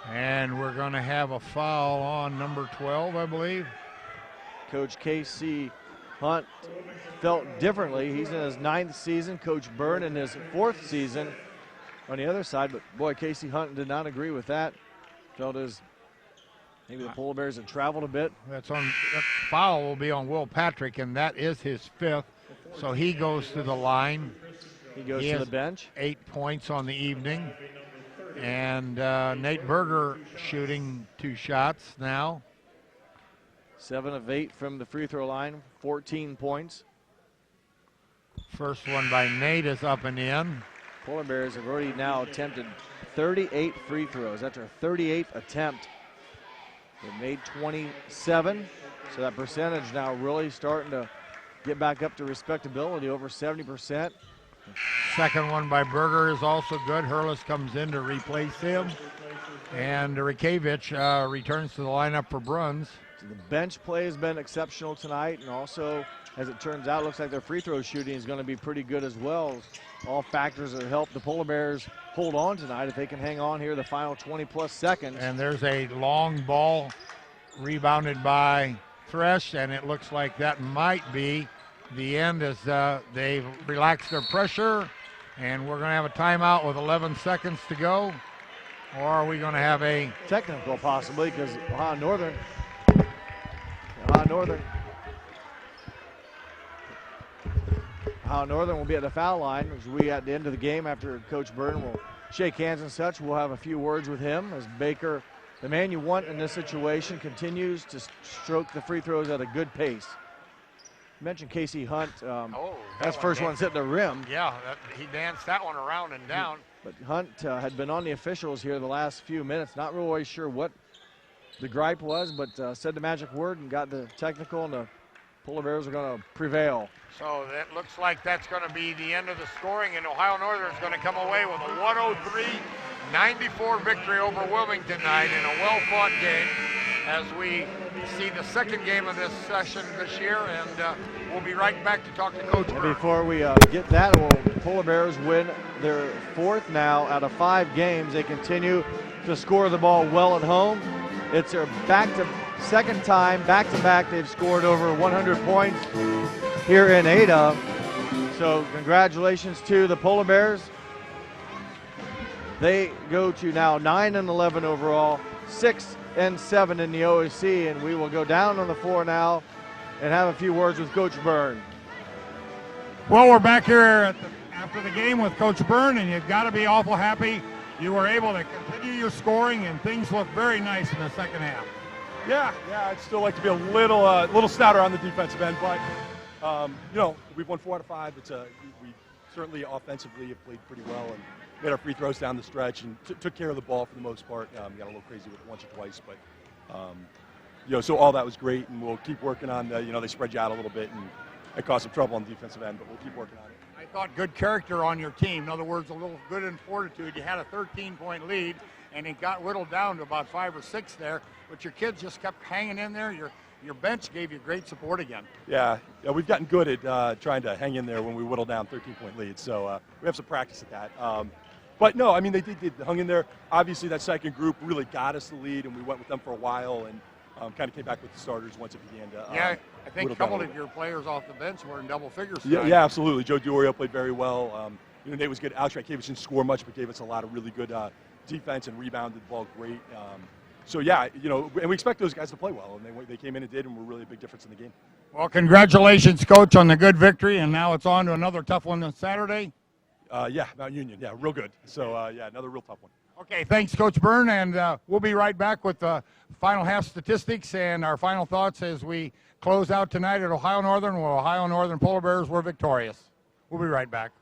And we're going to have a foul on number 12, I believe. Coach Casey Hunt felt differently. He's in his 9th season. Coach Byrne in his 4th season on the other side. But boy, Casey Hunt did not agree with that. Felt as maybe the Polar Bears had traveled a bit. That foul will be on Will Patrick, and that is his 5th. So he goes to the line. He goes to the bench. 8 points on the evening. And Nate Berger shooting 2 shots now. 7 of 8 from the free throw line, 14 points. First one by Nate is up and in. Polar Bears have already now attempted 38 free throws. That's our 38th attempt. They've made 27, so that percentage now really starting to get back up to respectability, over 70%. Second one by Berger is also good. Hurlis comes in to replace him. And Rikevich returns to the lineup for Bruns. So the bench play has been exceptional tonight, and also, as it turns out, looks like their free throw shooting is going to be pretty good as well. All factors that help the Polar Bears hold on tonight if they can hang on here the final 20-plus seconds. And there's a long ball rebounded by Thresh, and it looks like that might be the end as they've relaxed their pressure. And we're going to have a timeout with 11 seconds to go. Or are we going to have a technical possibly, because Ohio Northern will be at the foul line as we at the end of the game after Coach Burton will shake hands and such. We'll have a few words with him as Baker, the man you want in this situation, continues to stroke the free throws at a good pace. You mentioned Casey Hunt. That's the first one hit the rim. Yeah, he danced that one around and down. But Hunt had been on the officials here the last few minutes. Not really sure what the gripe was, but said the magic word and got the technical, and the Polar Bears are going to prevail. So that looks like that's going to be the end of the scoring, and Ohio Northern is going to come away with a 103-94 victory over Wilmington tonight in a well-fought game as we see the second game of this session this year, and we'll be right back to talk to Coach Burr. Before we get that, Polar Bears win their fourth now out of 5 games. They continue to score the ball well at home. It's their second time back-to-back they've scored over 100 points here in Ada. So congratulations to the Polar Bears. They go to now 9-11 overall, 6-7 in the OAC, and we will go down on the floor now and have a few words with Coach Byrne. Well, we're back here after the game with Coach Byrne, and you've got to be awful happy you were able to continue your scoring, and things look very nice in the second half. Yeah, I'd still like to be a little stouter on the defensive end, but we've won 4 out of 5. We certainly offensively have played pretty well and made our free throws down the stretch and took care of the ball for the most part. We got a little crazy with it once or twice, but so all that was great, and we'll keep working on they spread you out a little bit and it caused some trouble on the defensive end, but we'll keep working on it. I thought good character on your team. In other words, a little good in fortitude. You had a 13-point lead, and it got whittled down to about 5 or 6 there, but your kids just kept hanging in there. Your bench gave you great support again. Yeah, we've gotten good at trying to hang in there when we whittle down 13-point leads, so we have some practice at that. But no, I mean, they hung in there. Obviously, that second group really got us the lead, and we went with them for a while and kind of came back with the starters once it began to I think a couple of your players off the bench were in double figures. Yeah, absolutely. Joe Diorio played very well. Nate was good. Alex Rikevich didn't score much, but gave us a lot of really good defense and rebounded the ball great. So, and we expect those guys to play well, and they came in and did, and were really a big difference in the game. Well, congratulations, Coach, on the good victory, and now it's on to another tough one on Saturday. Mount Union. Yeah, real good. So, another real tough one. Okay, thanks, Coach Byrne, and we'll be right back with the final half statistics and our final thoughts as we close out tonight at Ohio Northern, where Ohio Northern Polar Bears were victorious. We'll be right back.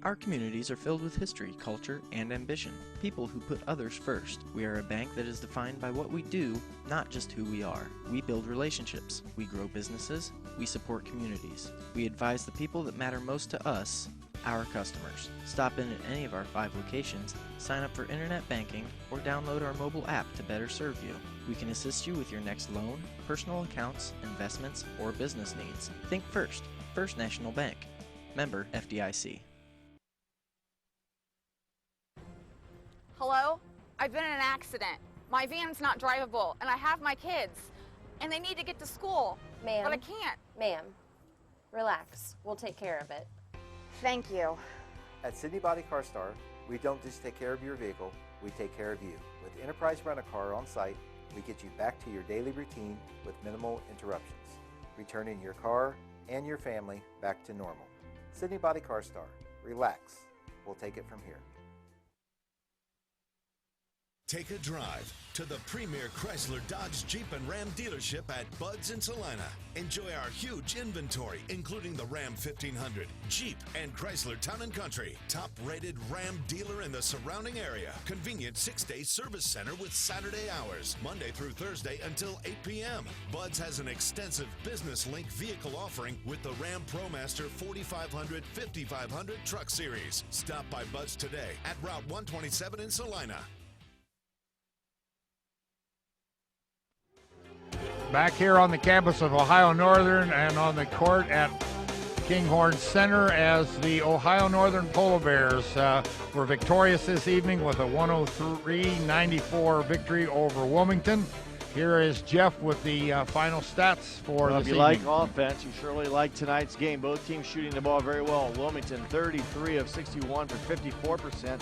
Our communities are filled with history, culture, and ambition. People who put others first. We are a bank that is defined by what we do, not just who we are. We build relationships. We grow businesses. We support communities. We advise the people that matter most to us, our customers. Stop in at any of our 5 locations, sign up for internet banking, or download our mobile app to better serve you. We can assist you with your next loan, personal accounts, investments, or business needs. Think first. First National Bank. Member FDIC. Hello? I've been in an accident. My van's not drivable, and I have my kids, and they need to get to school, Ma'am. but I can't. Ma'am, relax. We'll take care of it. Thank you. At Sydney Body Car Star, we don't just take care of your vehicle, we take care of you. With Enterprise Rent-A-Car on site, we get you back to your daily routine with minimal interruptions, returning your car and your family back to normal. Sydney Body Car Star. Relax. We'll take it from here. Take a drive to the premier Chrysler, Dodge, Jeep, and Ram dealership at Bud's in Salina. Enjoy our huge inventory, including the Ram 1500, Jeep, and Chrysler Town & Country. Top-rated Ram dealer in the surrounding area. Convenient 6-day service center with Saturday hours, Monday through Thursday until 8 p.m. Bud's has an extensive business link vehicle offering with the Ram ProMaster 4500, 5500 truck series. Stop by Bud's today at Route 127 in Salina. Back here on the campus of Ohio Northern and on the court at Kinghorn Center as the Ohio Northern Polar Bears were victorious this evening with a 103-94 victory over Wilmington. Here is Jeff with the final stats for this evening. If you like offense, you surely like tonight's game. Both teams shooting the ball very well. Wilmington, 33 of 61 for 54%.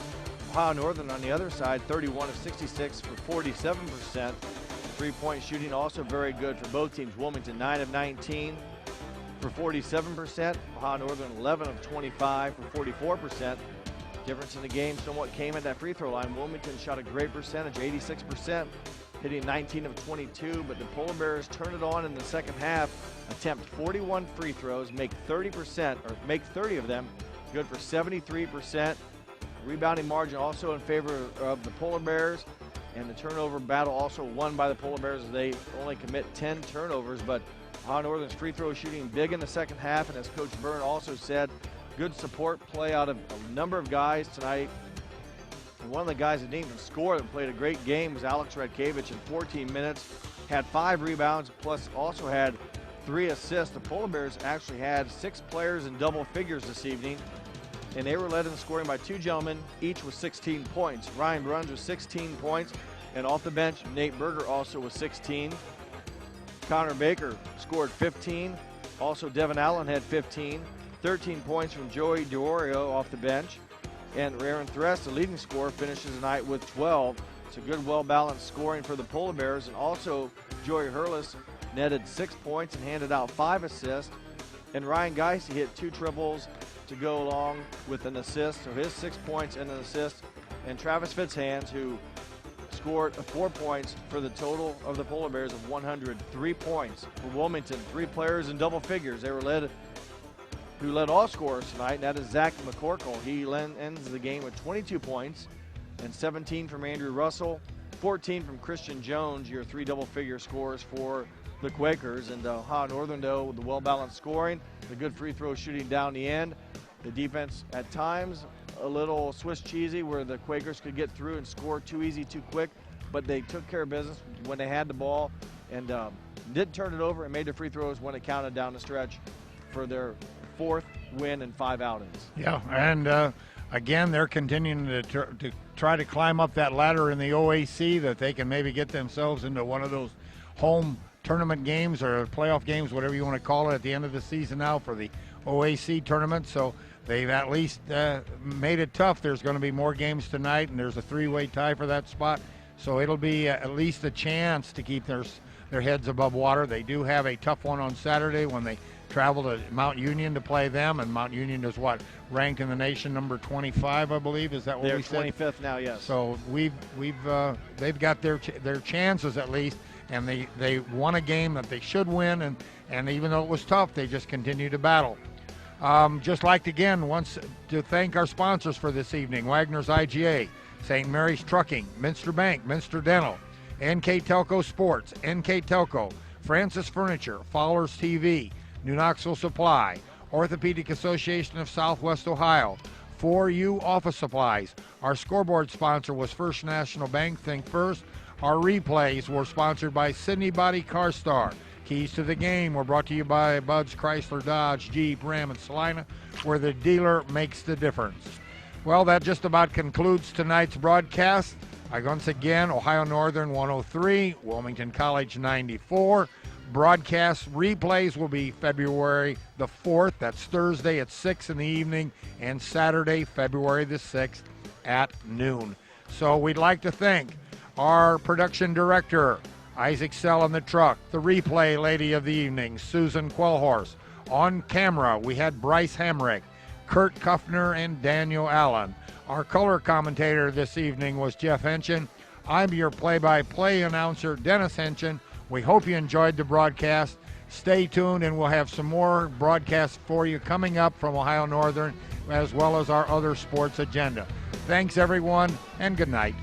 Ohio Northern on the other side, 31 of 66 for 47%. Three-point shooting also very good for both teams. Wilmington 9 of 19 for 47%. Ohio Northern 11 of 25 for 44%. Difference in the game somewhat came at that free throw line. Wilmington shot a great percentage, 86%, hitting 19 of 22, but the Polar Bears turned it on in the second half, attempt 41 free throws, make 30% or make 30 of them, good for 73%. Rebounding margin also in favor of the Polar Bears. And the turnover battle also won by the Polar Bears as they only commit 10 turnovers. But Ohio Northern's free throw shooting big in the second half. And as Coach Byrne also said, good support play out of a number of guys tonight. And one of the guys that didn't even score that played a great game was Alex Redkavich in 14 minutes. Had 5 rebounds, plus also had 3 assists. The Polar Bears actually had 6 players in double figures this evening. And they were led in scoring by 2 gentlemen, each with 16 points. Ryan Bruns with 16 points, and off the bench, Nate Berger also with 16. Connor Baker scored 15. Also, Devin Allen had 15. 13 points from Joey DiOrio off the bench. And Aaron Thresh, the leading scorer, finishes the night with 12. It's a good, well-balanced scoring for the Polar Bears. And also, Joey Hurlis netted 6 points and handed out 5 assists. And Ryan Geisey hit 2 triples to go along with an assist, so his 6 points and an assist. And Travis Fitzhands, who scored 4 points for the total of the Polar Bears of 103 points. For Wilmington, 3 players in double figures. They were who led all scorers tonight, and that is Zach McCorkle. He ends the game with 22 points and 17 from Andrew Russell, 14 from Christian Jones, your 3 double-figure scores for the Quakers. And Ohio Northern, though, with the well-balanced scoring, the good free throw shooting down the end. The defense at times a little Swiss cheesy where the Quakers could get through and score too easy, too quick, but they took care of business when they had the ball and didn't turn it over and made the free throws when it counted down the stretch for their 4th win in 5 outings. Yeah, and again, they're continuing to try to climb up that ladder in the OAC that they can maybe get themselves into one of those home tournament games or playoff games, whatever you want to call it, at the end of the season now for the OAC tournament. So they've at least made it tough. There's going to be more games tonight, and there's a 3-way tie for that spot. So it'll be at least a chance to keep their heads above water. They do have a tough one on Saturday when they travel to Mount Union to play them, and Mount Union is what, ranked in the nation number 25, I believe. Is that what we said? They're 25th now, yes. So they've got their chances at least, and they won a game that they should win, and even though it was tough, they just continue to battle. Just like again, once to thank our sponsors for this evening: Wagner's IGA, St. Mary's Trucking, Minster Bank, Minster Dental, NKTelco Sports, NKTelco, Francis Furniture, Fowler's TV, New Knoxville Supply, Orthopedic Association of Southwest Ohio, 4U Office Supplies. Our scoreboard sponsor was First National Bank, Think First. Our replays were sponsored by Sydney Body Car Star. Keys to the game were brought to you by Bud's Chrysler, Dodge, Jeep, Ram, and Salina, where the dealer makes the difference. Well, that just about concludes tonight's broadcast. Once again, Ohio Northern 103, Wilmington College 94. Broadcast replays will be February the 4th. That's Thursday at 6 in the evening, and Saturday, February the 6th at noon. So we'd like to thank our production director, Isaac Sell in the truck, the replay lady of the evening, Susan Quellhorse. On camera, we had Bryce Hamrick, Kurt Kuffner, and Daniel Allen. Our color commentator this evening was Jeff Henchen. I'm your play-by-play announcer, Dennis Henchen. We hope you enjoyed the broadcast. Stay tuned, and we'll have some more broadcasts for you coming up from Ohio Northern, as well as our other sports agenda. Thanks, everyone, and good night.